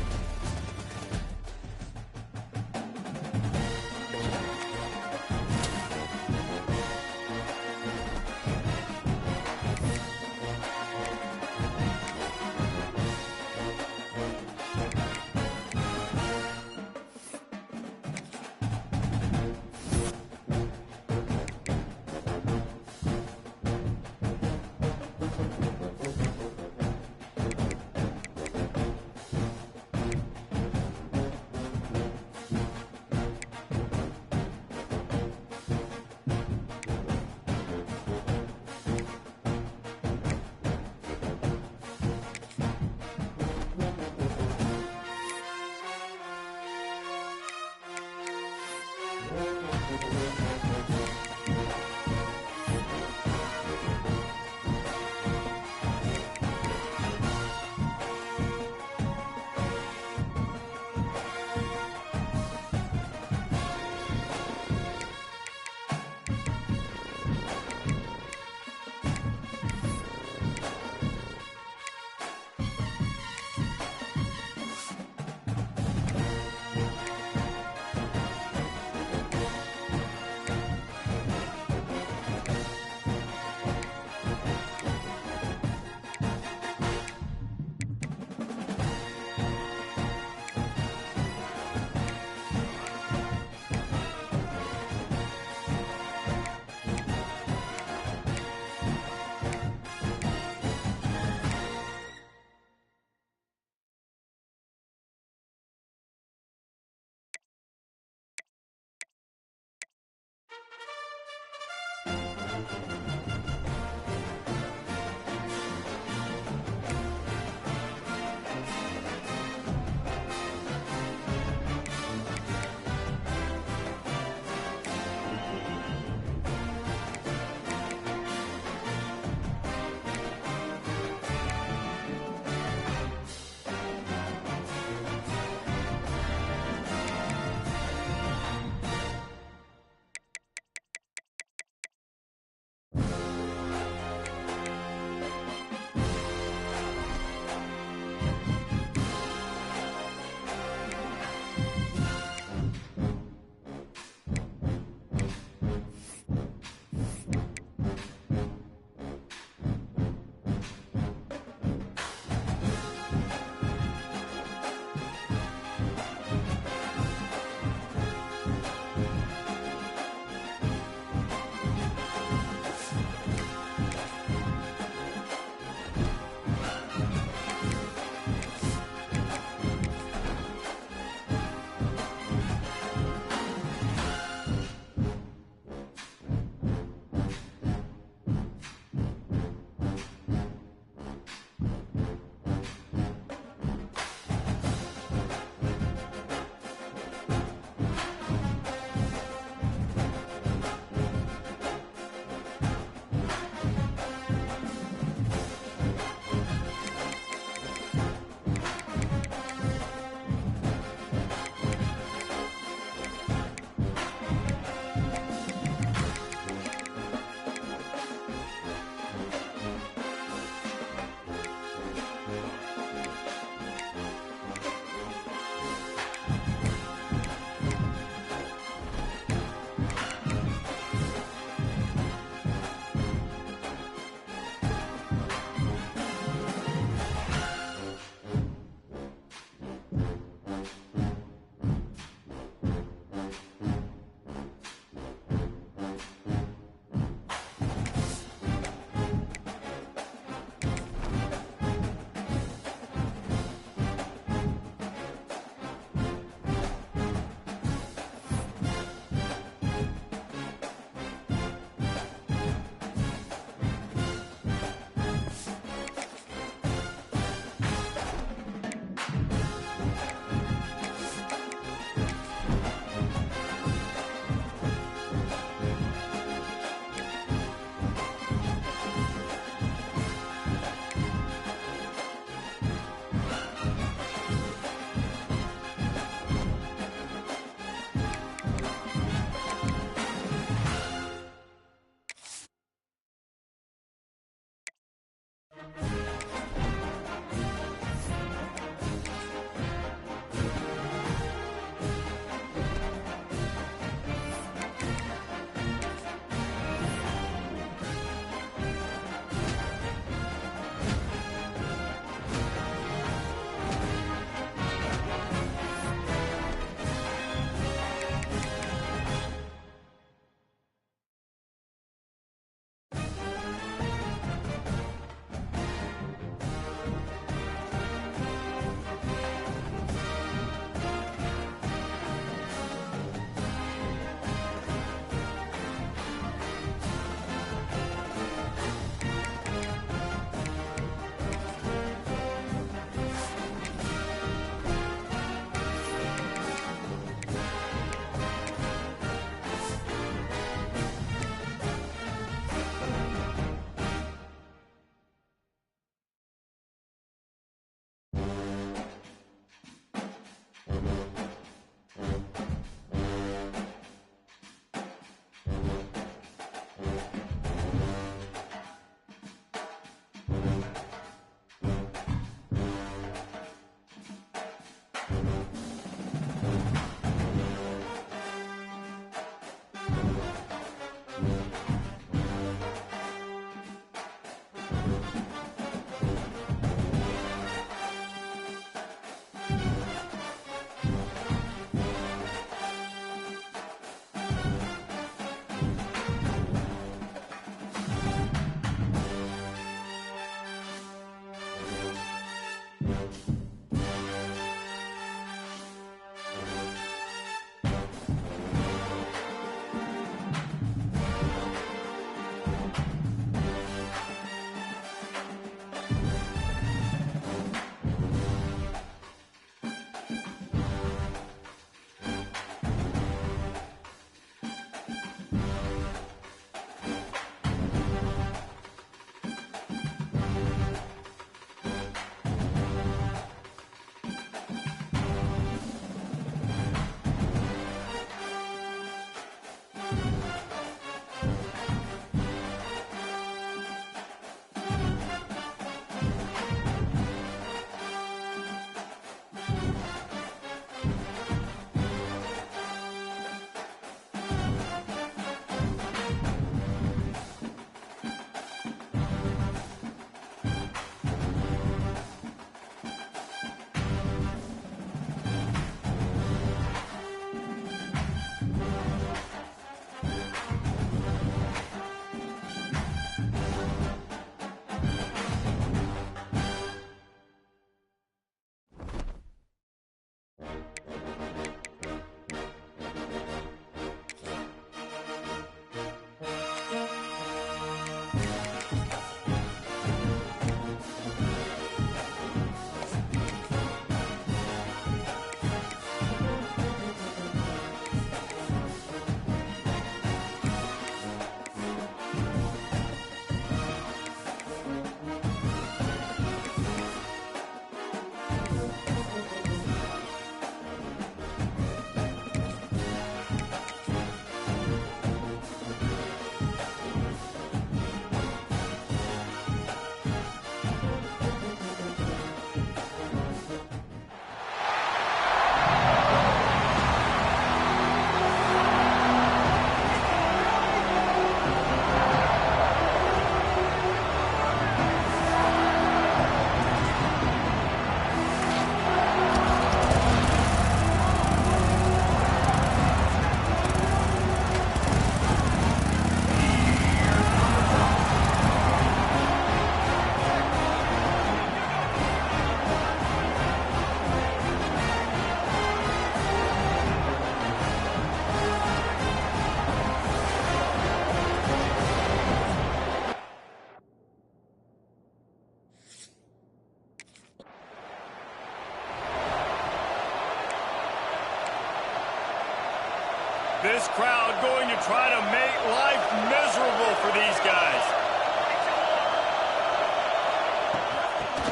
this crowd going to try to make life miserable for these guys.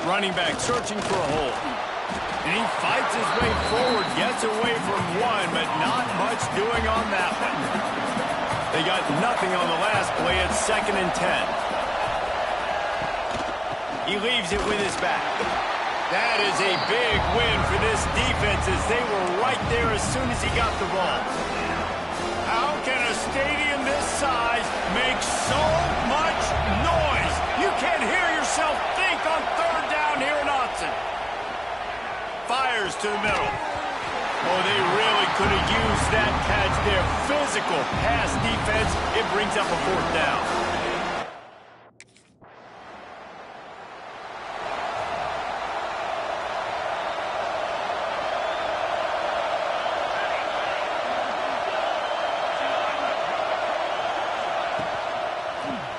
Running back searching for a hole. And he fights his way forward, gets away from one, but not much doing on that one. They got nothing on the last play. It's 2nd and 10. He leaves it with his back. That is a big win for this defense as they were right there as soon as he got the ball. How can a stadium this size make so much noise? You can't hear yourself think on 3rd down here in Austin. Fires to the middle. Oh, they really could have used that catch there. Physical pass defense. It brings up a 4th down.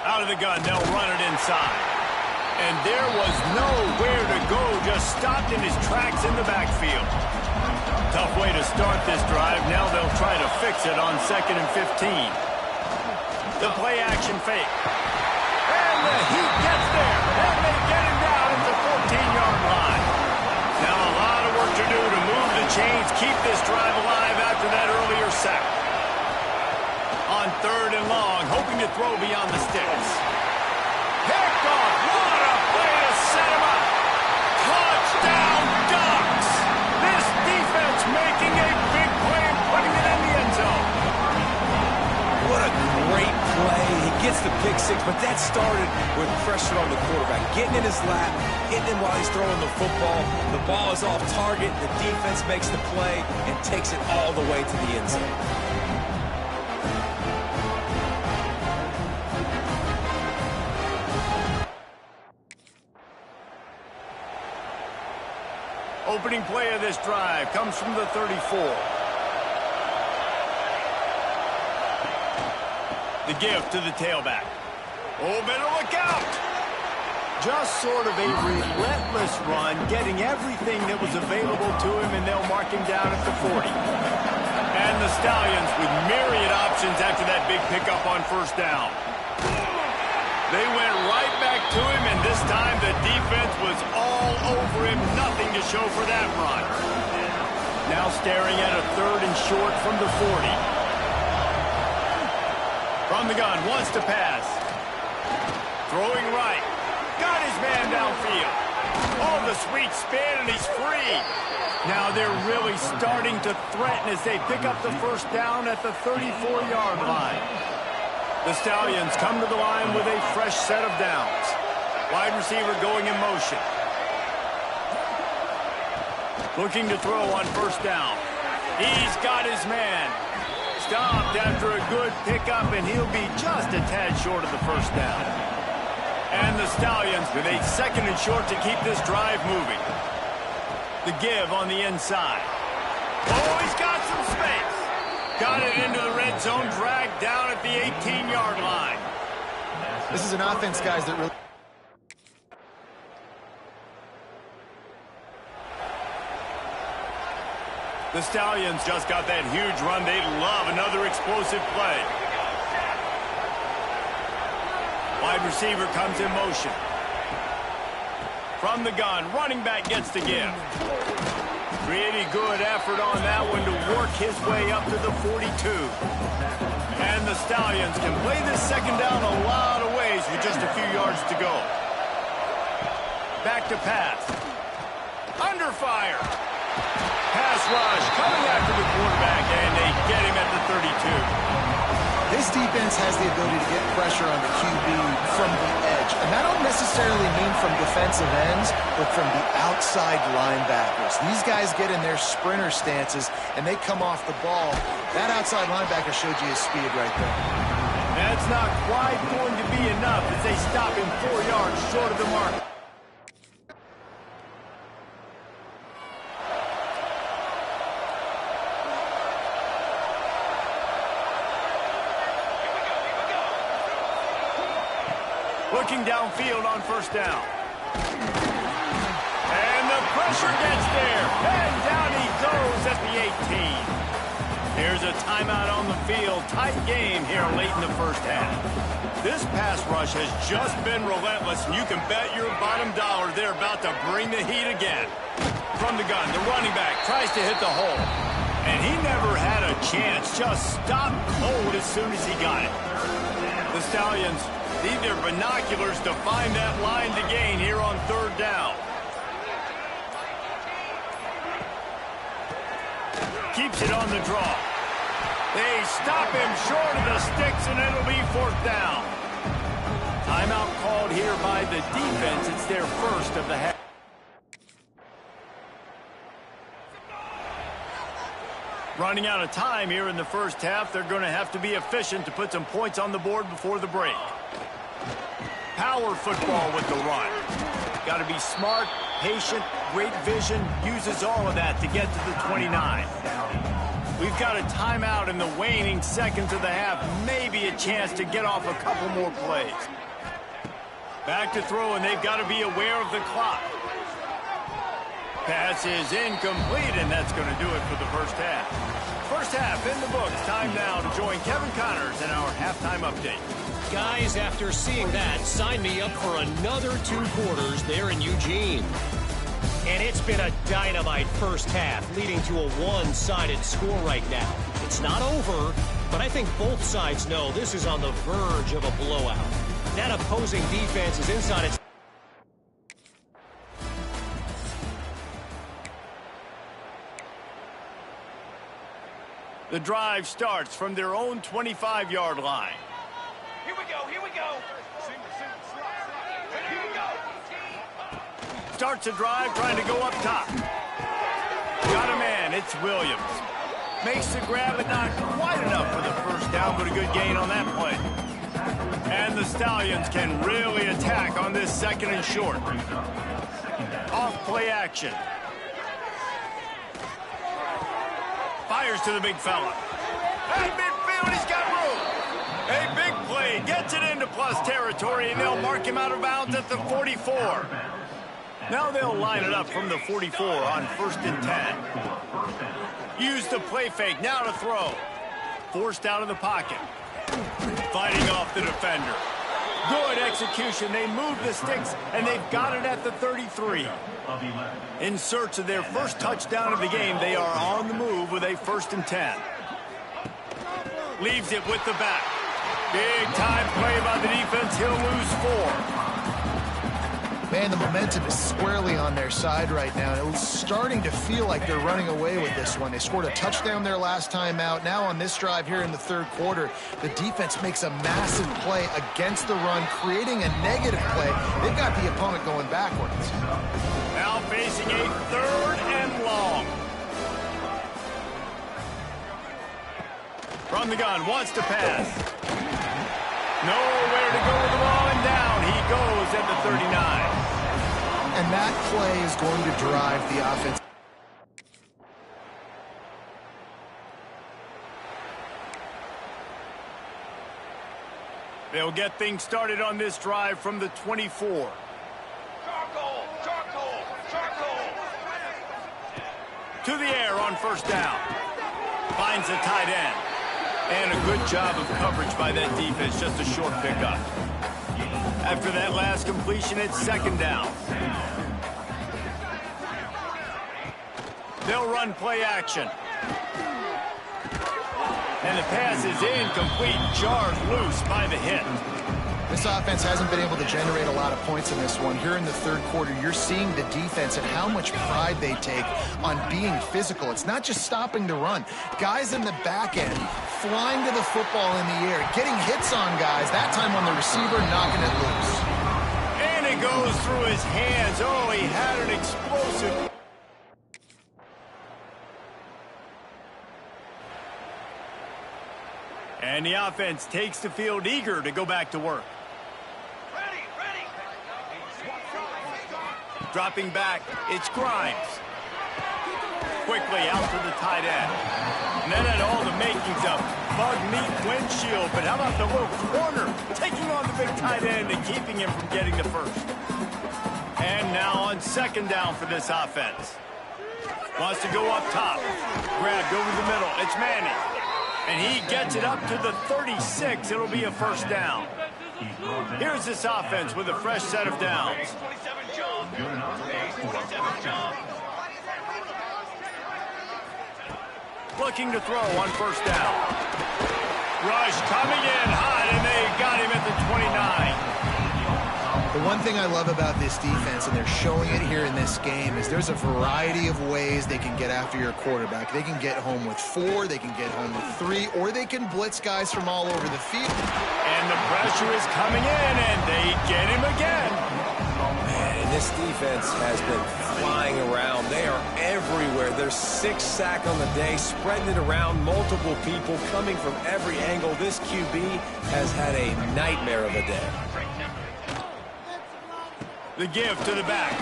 Out of the gun, they'll run it inside. And there was nowhere to go, just stopped in his tracks in the backfield. Tough way to start this drive. Now they'll try to fix it on 2nd and 15. The play action fake. And the heat gets there. And they get him down at the 14-yard line. Now a lot of work to do to move the chains, keep this drive alive after that earlier sack. On 3rd and long, hoping to throw beyond the sticks. Picked off. What a play to set him up. Touchdown Ducks. This defense making a big play and putting it in the end zone. What a great play. He gets the pick six, but that started with pressure on the quarterback. Getting in his lap, hitting him while he's throwing the football. The ball is off target. The defense makes the play and takes it all the way to the end zone. Opening play of this drive comes from the 34. The give to the tailback. Oh, better look out! Just sort of a relentless run, getting everything that was available to him, and they'll mark him down at the 40. And the Stallions with myriad options after that big pickup on 1st down. They went right back to him, and this time the defense was all over him. Nothing to show for that run. Now staring at a 3rd and short from the 40. From the gun, wants to pass. Throwing right. Got his man downfield. Oh, the sweet spin, and he's free. Now they're really starting to threaten as they pick up the 1st down at the 34-yard line. The Stallions come to the line with a fresh set of downs. Wide receiver going in motion. Looking to throw on 1st down. He's got his man. Stopped after a good pickup, and he'll be just a tad short of the 1st down. And the Stallions with a 2nd and short to keep this drive moving. The give on the inside. Oh, he's got some space. Got it into the red zone, dragged down at the 18-yard line. This is an offense, guys, that really... The Stallions just got that huge run. They love another explosive play. Wide receiver comes in motion. From the gun, running back gets the give. Pretty good effort on that one to work his way up to the 42. And the Stallions can play this 2nd down a lot of ways with just a few yards to go. Back to pass. Under fire. Pass rush coming after the quarterback, and they get him at the 32. This defense has the ability to get pressure on the QB from the edge. And that don't necessarily mean from defensive ends, but from the outside linebackers. These guys get in their sprinter stances, and they come off the ball. That outside linebacker showed you his speed right there. That's not quite going to be enough as they stop him 4 yards short of the mark. Looking downfield on 1st down. And the pressure gets there. And down he goes at the 18. Here's a timeout on the field. Tight game here late in the first half. This pass rush has just been relentless, and you can bet your bottom dollar they're about to bring the heat again. From the gun, the running back tries to hit the hole. And he never had a chance. Just stopped cold as soon as he got it. The Stallions need their binoculars to find that line to gain here on third down. Keeps it on the draw. They stop him short of the sticks, and it'll be fourth down. Timeout called here by the defense. It's their first of the half. Running out of time here in the first half. They're going to have to be efficient to put some points on the board before the break. Power football with the run. Got to be smart, patient, great vision. Uses all of that to get to the 29. We've got a timeout in the waning seconds of the half. Maybe a chance to get off a couple more plays. Back to throw, and they've got to be aware of the clock. Pass is incomplete, and that's going to do it for the first half. First half in the books. Time now to join Kevin Connors in our halftime update. Guys, after seeing that, sign me up for another 2 quarters there in Eugene. And it's been a dynamite first half, leading to a one-sided score right now. It's not over, but I think both sides know this is on the verge of a blowout. That opposing defense is inside its... The drive starts from their own 25-yard line. Here we go, here we go. Here we go. Starts a drive trying to go up top. Got a man, it's Williams. Makes the grab, but not quite enough for the first down, but a good gain on that play. And the Stallions can really attack on this second and short. Off play action. Fires to the big fella. Hey, midfield, he's got room. A big play, gets it into plus territory, and they'll mark him out of bounds at the 44. Now they'll line it up from the 44 on 1st and 10. Use the play fake, now to throw. Forced out of the pocket. Fighting off the defender. Good execution. They move the sticks, and they've got it at the 33. In search of their first touchdown of the game, they are on the move with a 1st and 10. Leaves it with the back. Big time play by the defense. He'll lose 4. Man, the momentum is squarely on their side right now. It was starting to feel like they're running away with this one. They scored a touchdown their last time out. Now on this drive here in the 3rd quarter, the defense makes a massive play against the run, creating a negative play. They've got the opponent going backwards. Now facing a 3rd and long. From the gun, wants to pass. Nowhere to go with the ball, and down he goes at the 39. And that play is going to drive the offense. They'll get things started on this drive from the 24. Charcoal, charcoal, charcoal. To the air on 1st down. Finds the tight end. And a good job of coverage by that defense. Just a short pickup. After that last completion, it's 2nd down. They'll run play action. And the pass is incomplete. Jarred loose by the hit. This offense hasn't been able to generate a lot of points in this one. Here in the 3rd quarter, you're seeing the defense and how much pride they take on being physical. It's not just stopping the run. Guys in the back end flying to the football in the air, getting hits on guys, that time on the receiver, knocking it loose. And it goes through his hands. Oh, he had an explosive... And the offense takes the field eager to go back to work. Ready, ready. Dropping back, it's Grimes. Quickly out to the tight end. And that had all the makings of bug meat windshield. But how about the little corner taking on the big tight end and keeping him from getting the first? And now on 2nd down for this offense. Wants to go up top. Grabbed over the middle. It's Manning. And he gets it up to the 36. It'll be a first down. Here's this offense with a fresh set of downs. 27 jump. 27 jump. Looking to throw on first down. Rush coming in hot, and they got him at the 29. The one thing I love about this defense, and they're showing it here in this game, is there's a variety of ways they can get after your quarterback. They can get home with 4, they can get home with 3, or they can blitz guys from all over the field. And the pressure is coming in, and they get him again. Man, and this defense has been flying around. They are everywhere. There's 6 sacks on the day, spreading it around, multiple people coming from every angle. This QB has had a nightmare of a day. The give to the back.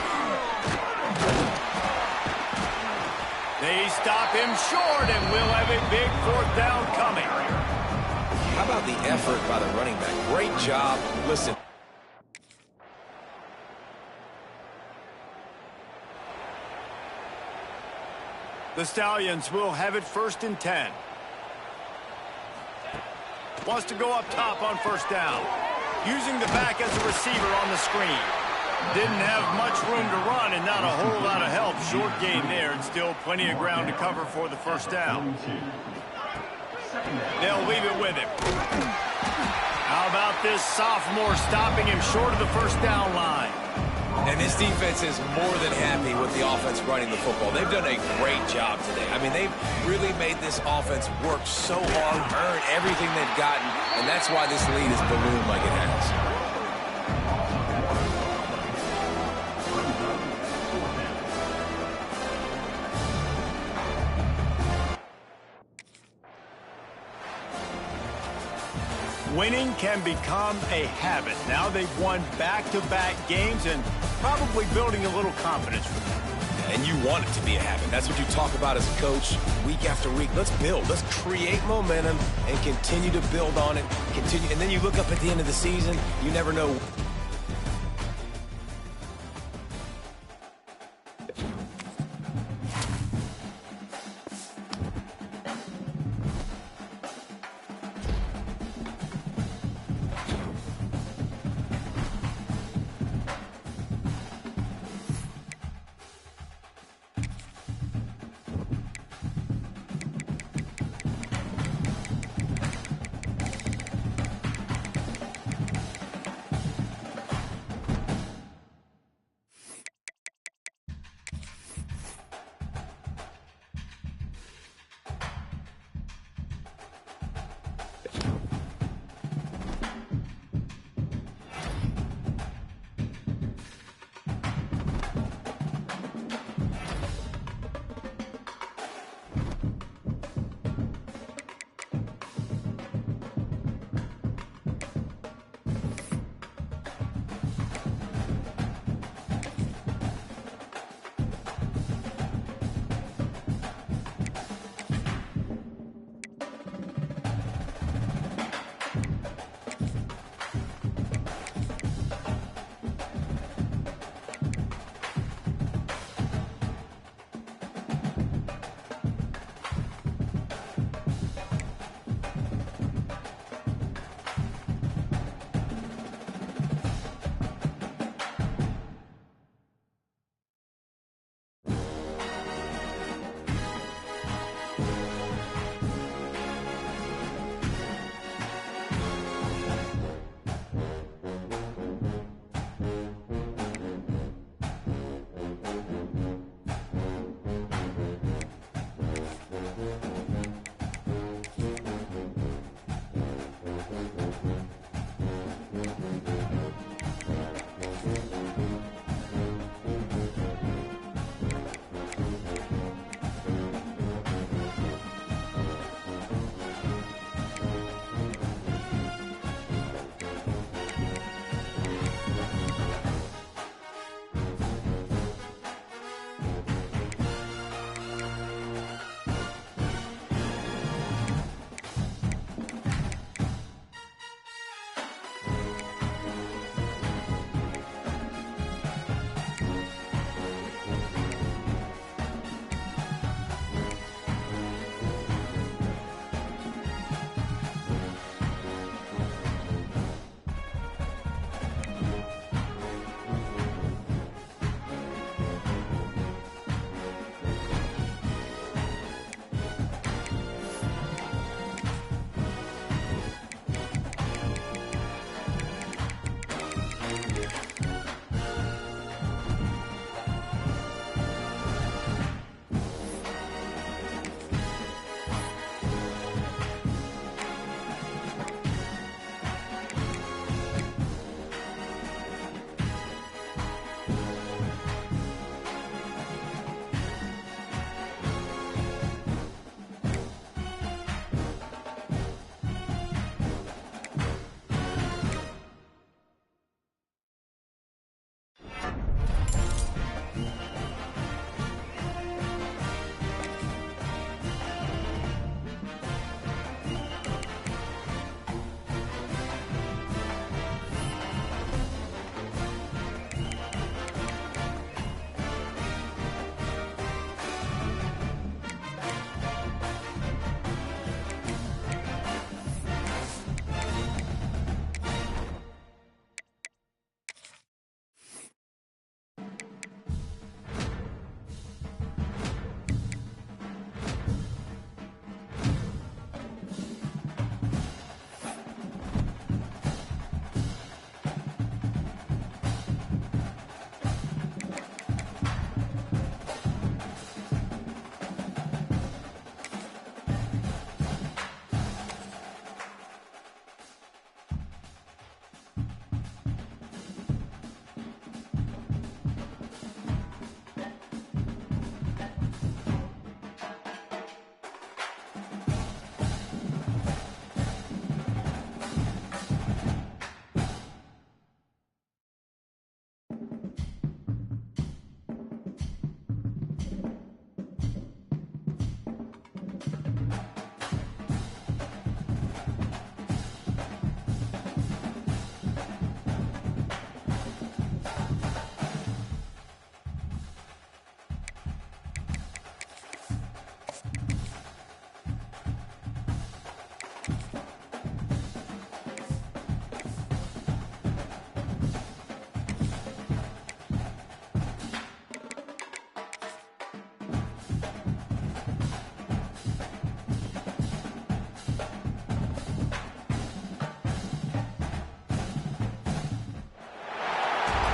They stop him short, and we'll have a big 4th down coming. How about the effort by the running back? Great job. Listen. The Stallions will have it 1st and 10. Wants to go up top on first down. Using the back as a receiver on the screen. Didn't have much room to run and not a whole lot of help. Short gain there and still plenty of ground to cover for the first down. They'll leave it with him. How about this sophomore stopping him short of the first down line? And this defense is more than happy with the offense running the football. They've done a great job today. I mean, they've really made this offense work so hard, earn everything they've gotten, and that's why this lead is ballooned like it has. Winning can become a habit. Now they've won back-to-back games and probably building a little confidence for them. And you want it to be a habit. That's what you talk about as a coach week after week. Let's build. Let's create momentum and continue to build on it. Continue, and then you look up at the end of the season, you never know.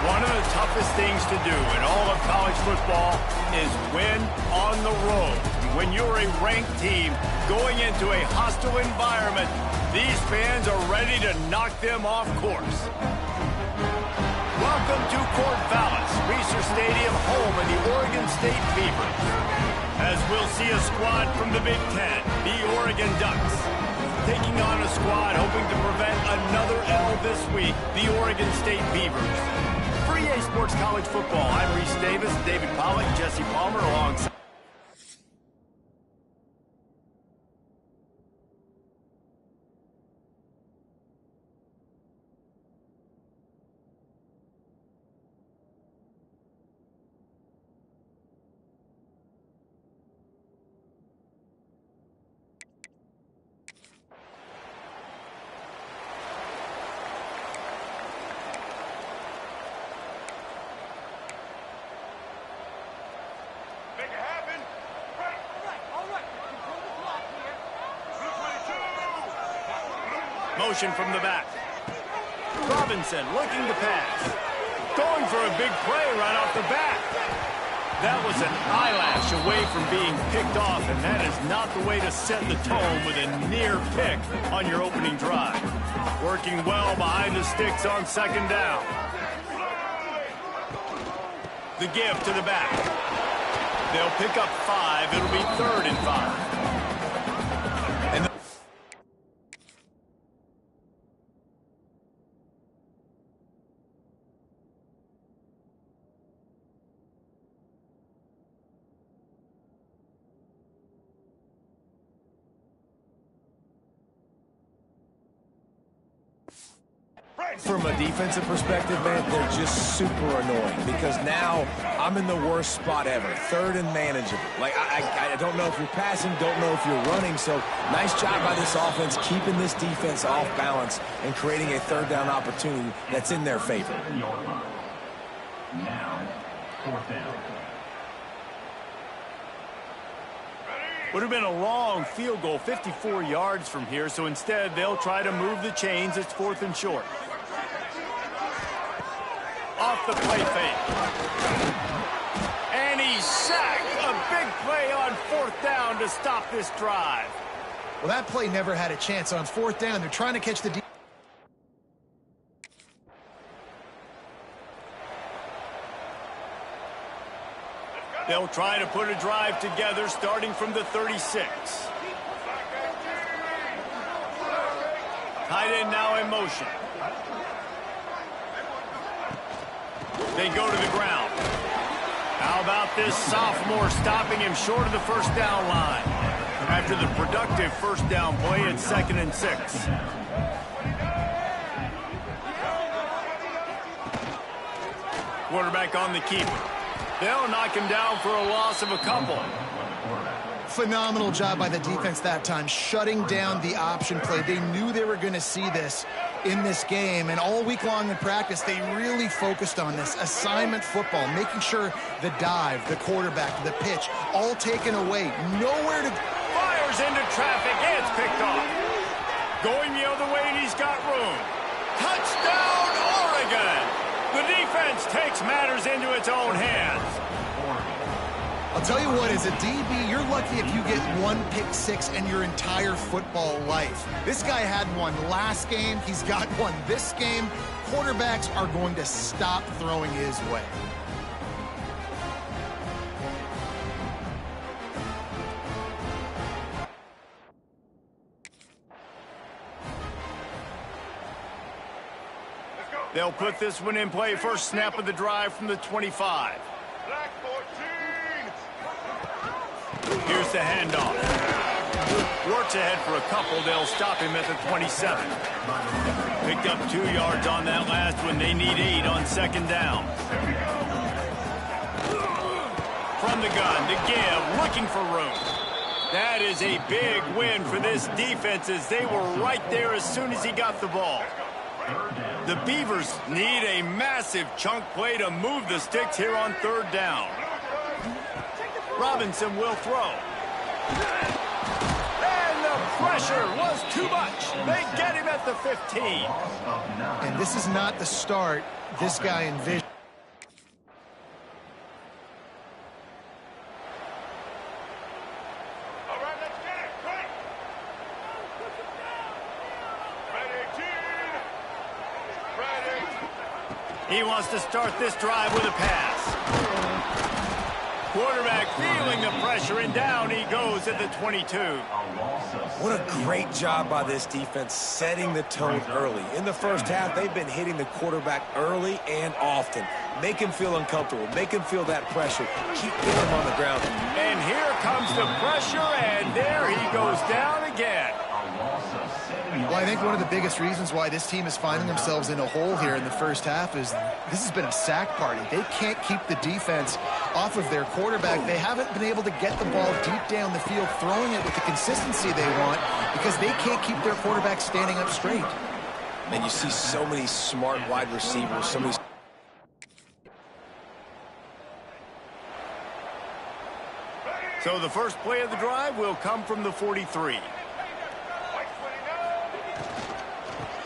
One of the toughest things to do in all of college football is win on the road. When you're a ranked team going into a hostile environment, these fans are ready to knock them off course. Welcome to Corvallis, Reser Stadium, home of the Oregon State Beavers. As we'll see a squad from the Big Ten, the Oregon Ducks, taking on a squad hoping to prevent another L this week, the Oregon State Beavers. For EA Sports College Football, I'm Reese Davis, David Pollack, Jesse Palmer alongside. Motion from the back. Robinson looking to pass. Going for a big play right off the bat. That was an eyelash away from being picked off, and that is not the way to set the tone with a near pick on your opening drive. Working well behind the sticks on second down. The give to the back. They'll pick up 5. It'll be 3rd and 5. From a defensive perspective, man, they're just super annoying because now I'm in the worst spot ever. 3rd and manageable. Like, I don't know if you're passing, don't know if you're running. So nice job by this offense keeping this defense off balance and creating a 3rd down opportunity that's in their favor. Now, 4th down. Would have been a long field goal, 54 yards from here, so instead they'll try to move the chains. It's 4th and short. Off the play fake. And he's sacked. A big play on 4th down to stop this drive. Well, that play never had a chance. On 4th down, they're trying to catch the They'll try to put a drive together starting from the 36. Tight end now in motion. They go to the ground. How about this sophomore stopping him short of the 1st down line? After the productive 1st down play, it's 2nd and 6. Quarterback on the keeper. They'll knock him down for a loss of a couple. Phenomenal job by the defense that time, shutting down the option play. They knew they were going to see this in this game, and all week long in practice, they really focused on this assignment football, making sure the dive, the quarterback, the pitch, all taken away. Nowhere to... Fires into traffic, and it's picked off. Going the other way, and he's got room. Touchdown, Oregon! The defense takes matters into its own hands. I'll tell you what, as a DB, you're lucky if you get 1 pick 6 in your entire football life. This guy had one last game. He's got one this game. Quarterbacks are going to stop throwing his way. They'll put this one in play. First snap of the drive from the 25. Black 14. Here's the handoff. Works ahead for a couple. They'll stop him at the 27. Picked up 2 yards on that last one. They need 8 on 2nd down. From the gun to give, looking for room. That is a big win for this defense as they were right there as soon as he got the ball. The Beavers need a massive chunk play to move the sticks here on 3rd down. Robinson will throw. And the pressure was too much. They get him at the 15. And this is not the start this guy envisioned. He wants to start this drive with a pass. Quarterback feeling the pressure, and down he goes at the 22. What a great job by this defense setting the tone early. In the first half, they've been hitting the quarterback early and often. Make him feel uncomfortable. Make him feel that pressure. Keep getting him on the ground. And here comes the pressure, and there he goes down again. Well, I think one of the biggest reasons why this team is finding themselves in a hole here in the first half is this has been a sack party. They can't keep the defense off of their quarterback. They haven't been able to get the ball deep down the field, throwing it with the consistency they want because they can't keep their quarterback standing up straight. And you see so many smart wide receivers, so many... So the first play of the drive will come from the 43.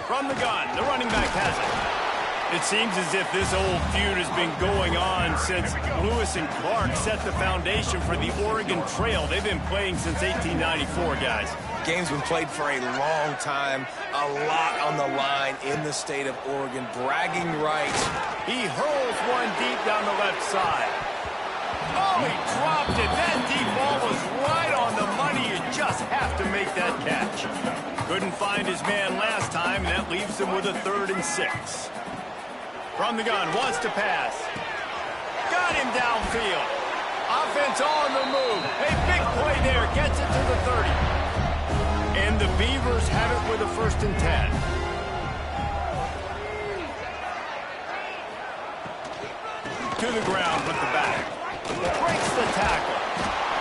From the gun, the running back has it. It seems as if this old feud has been going on since Lewis and Clark set the foundation for the Oregon Trail. They've been playing since 1894, guys. Game's been played for a long time, a lot on the line in the state of Oregon. Bragging rights. He hurls one deep down the left side. Oh, he dropped it. That deep ball was right on the money. You just have to make that catch. Couldn't find his man last time, and that leaves him with a 3rd and 6. From the gun, wants to pass. Got him downfield. Offense on the move. A big play there. Gets it to the 30. And the Beavers have it with a 1st and 10. To the ground with the back. Breaks the tackle.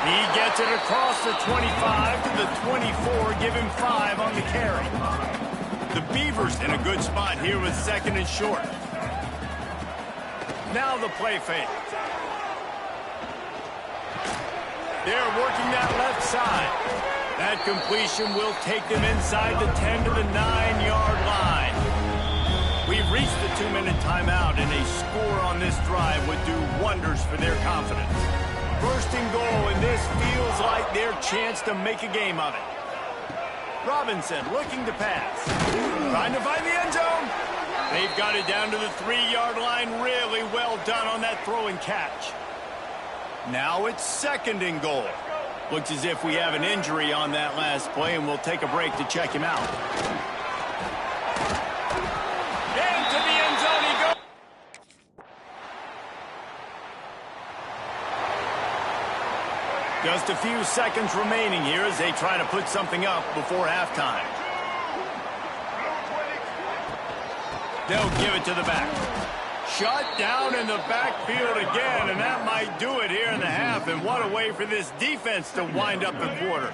He gets it across the 25 to the 24. Give him 5 on the carry. The Beavers in a good spot here with 2nd and short. Now the play fake. They're working that left side. That completion will take them inside the 10 to the 9-yard line. We've reached the 2-minute timeout, and a score on this drive would do wonders for their confidence. 1st and goal, and this feels like their chance to make a game of it. Robinson looking to pass. Trying to find the end zone. They've got it down to the 3-yard line. Really well done on that throw and catch. Now it's 2nd and goal. Looks as if we have an injury on that last play, and we'll take a break to check him out. Into the end zone he goes. Just a few seconds remaining here as they try to put something up before halftime. They'll give it to the back. Shut down in the backfield again, and that might do it here in the half. And what a way for this defense to wind up the quarter.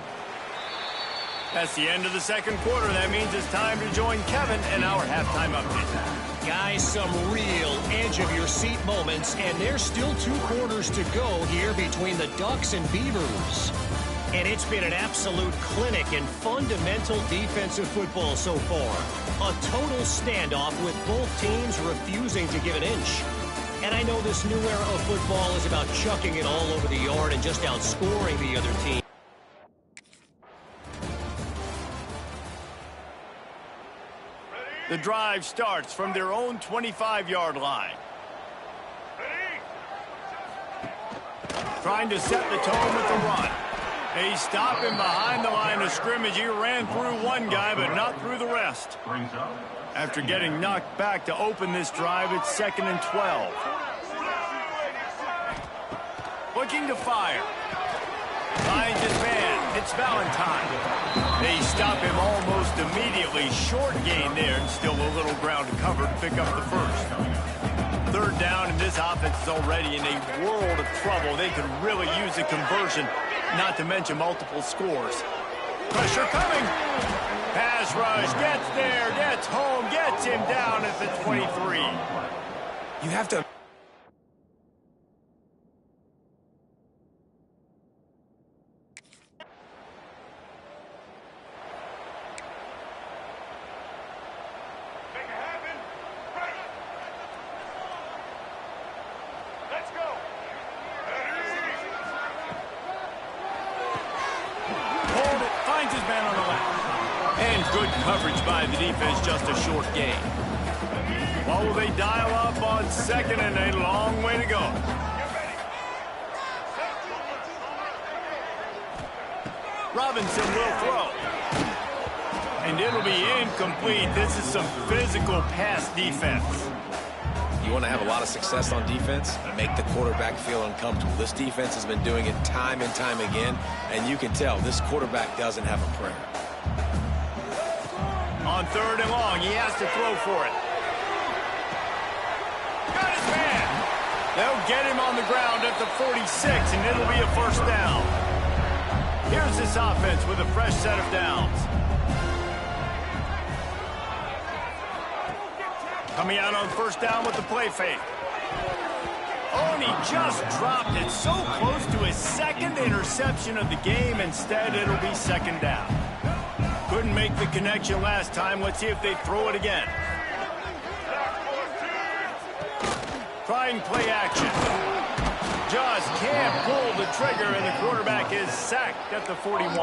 That's the end of the 2nd quarter. That means it's time to join Kevin and our halftime update. Guys, some real edge-of-your-seat moments, and there's still 2 quarters to go here between the Ducks and Beavers. And it's been an absolute clinic in fundamental defensive football so far. A total standoff with both teams refusing to give an inch. And I know this new era of football is about chucking it all over the yard and just outscoring the other team. The drive starts from their own 25-yard line. Trying to set the tone with the run. They stop him behind the line of scrimmage. He ran through one guy, but not through the rest. After getting knocked back to open this drive, it's 2nd and 12. Looking to fire. Finds his man. It's Valentine. They stop him almost immediately. Short gain there, and still a little ground to cover to pick up the 1st. 3rd down, and this offense is already in a world of trouble. They could really use a conversion, not to mention multiple scores. Pressure coming. Pass rush, gets there, gets home, gets him down at the 23. You have to... Good coverage by the defense, just a short gain. Oh, will they dial up on second and a long way to go. Robinson will throw. And it'll be incomplete. This is some physical pass defense. You want to have a lot of success on defense, make the quarterback feel uncomfortable. This defense has been doing it time and time again, and you can tell this quarterback doesn't have a prayer. On third and long, he has to throw for it. Got his man. They'll get him on the ground at the 46, and it'll be a first down. Here's this offense with a fresh set of downs. Coming out on first down with the play fake. Oh, and he just dropped it so close to his second interception of the game. Instead, it'll be second down. Couldn't make the connection last time. Let's see if they throw it again. Trying play action. Just can't pull the trigger, and the quarterback is sacked at the 41.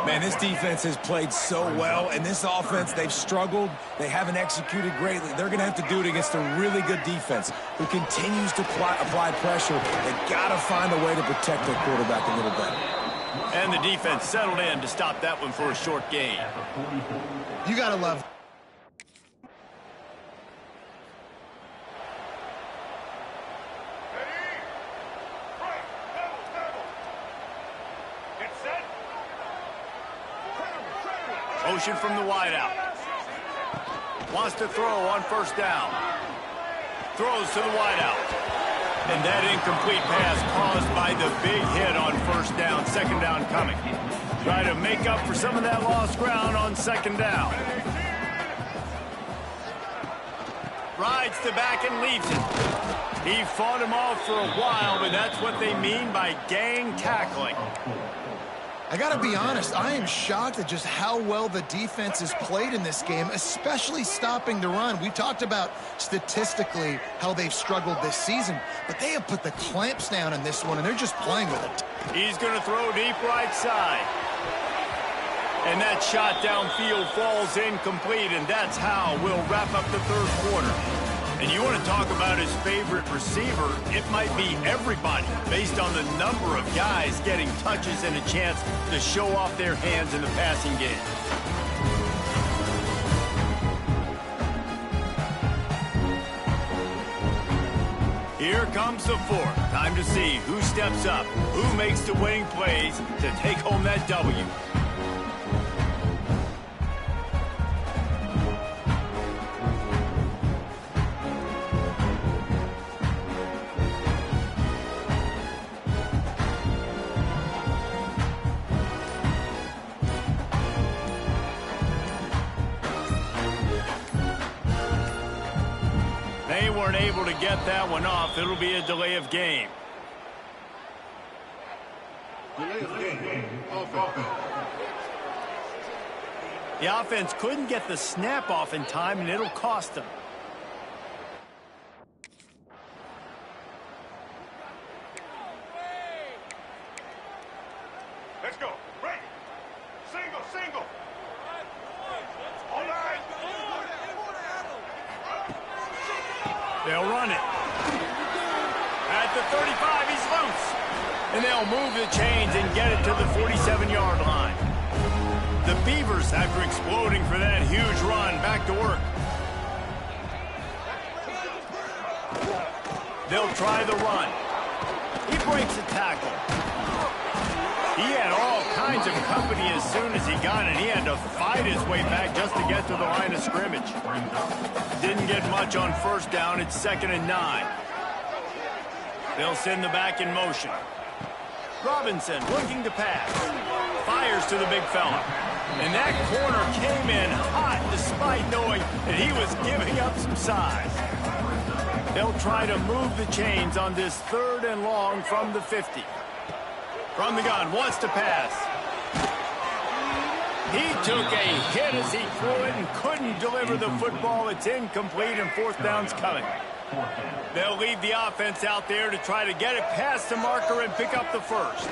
Man, this defense has played so well, and this offense, they've struggled. They haven't executed greatly. They're going to have to do it against a really good defense who continues to apply pressure. They've got to find a way to protect their quarterback a little better. And the defense settled in to stop that one for a short gain. You got to love. Motion from the wideout. Wants to throw on first down. Throws to the wideout. And that incomplete pass caused by the big hit on first down. Second down coming. Try to make up for some of that lost ground on second down. Rides to back and leaves it. He fought him off for a while, but that's what they mean by gang tackling. I got to be honest, I am shocked at just how well the defense has played in this game, especially stopping the run. We talked about statistically how they've struggled this season, but they have put the clamps down in this one, and they're just playing with it. He's going to throw deep right side. And that shot downfield falls incomplete, and that's how we'll wrap up the third quarter. And you want to talk about his favorite receiver, it might be everybody based on the number of guys getting touches and a chance to show off their hands in the passing game. Here comes the fourth. Time to see who steps up, who makes the winning plays to take home that W. They weren't able to get that one off. It'll be a delay of game. The offense couldn't get the snap off in time, and it'll cost them. Let's go. Break. Single. All right. They'll run it. At the 35, he's loose. And they'll move the chains and get it to the 47-yard line. The Beavers, after exploding for that huge run, back to work. They'll try the run. He breaks a tackle. He had all kinds of company as soon as he got it. He had to fight his way back just to get to the line of scrimmage. Didn't get much on first down. It's 2nd and 9. They'll send the back in motion. Robinson looking to pass. Fires to the big fella. And that corner came in hot despite knowing that he was giving up some size. They'll try to move the chains on this 3rd and long from the 50. From the gun, wants to pass. He took a hit as he threw it and couldn't deliver the football. It's incomplete, and 4th down's coming. They'll leave the offense out there to try to get it past the marker and pick up the first.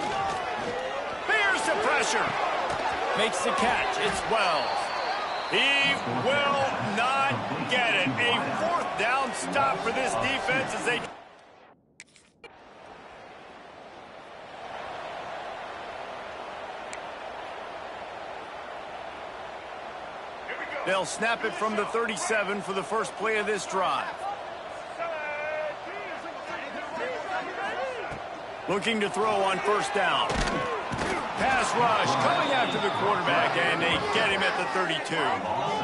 Here's the pressure. Makes the catch. It's Wells. He will not get it. A stop for this defense as they... They'll snap it from the 37 for the first play of this drive. Looking to throw on first down. Pass rush coming after the quarterback, and they get him at the 32.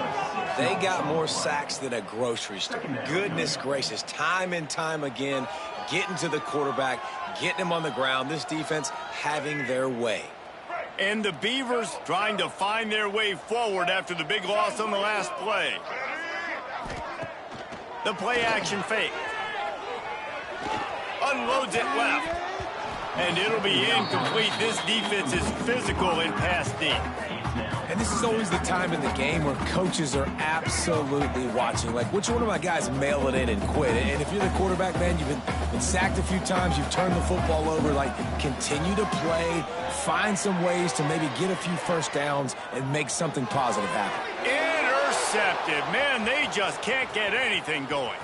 They got more sacks than a grocery store. Goodness gracious, time and time again, getting to the quarterback, getting him on the ground. This defense having their way. And the Beavers trying to find their way forward after the big loss on the last play. The play action fake. Unloads it left. And it'll be incomplete. This defense is physical in pass D. And this is always the time in the game where coaches are absolutely watching. Like, which one of my guys mail it in and quit? And if you're the quarterback, man, you've been sacked a few times, you've turned the football over, like, continue to play, find some ways to maybe get a few first downs and make something positive happen. Intercepted. Man, they just can't get anything going.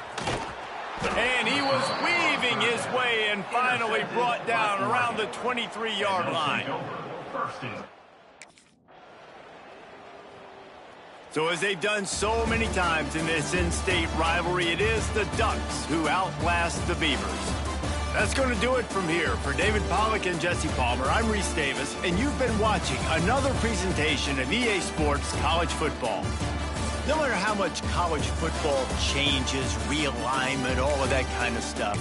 And he was weaving his way and finally brought down around the 23-yard line. So as they've done so many times in this in-state rivalry, it is the Ducks who outlast the Beavers. That's going to do it from here. For David Pollack and Jesse Palmer, I'm Reese Davis, and you've been watching another presentation of EA Sports College Football. No matter how much college football changes, realignment, all of that kind of stuff,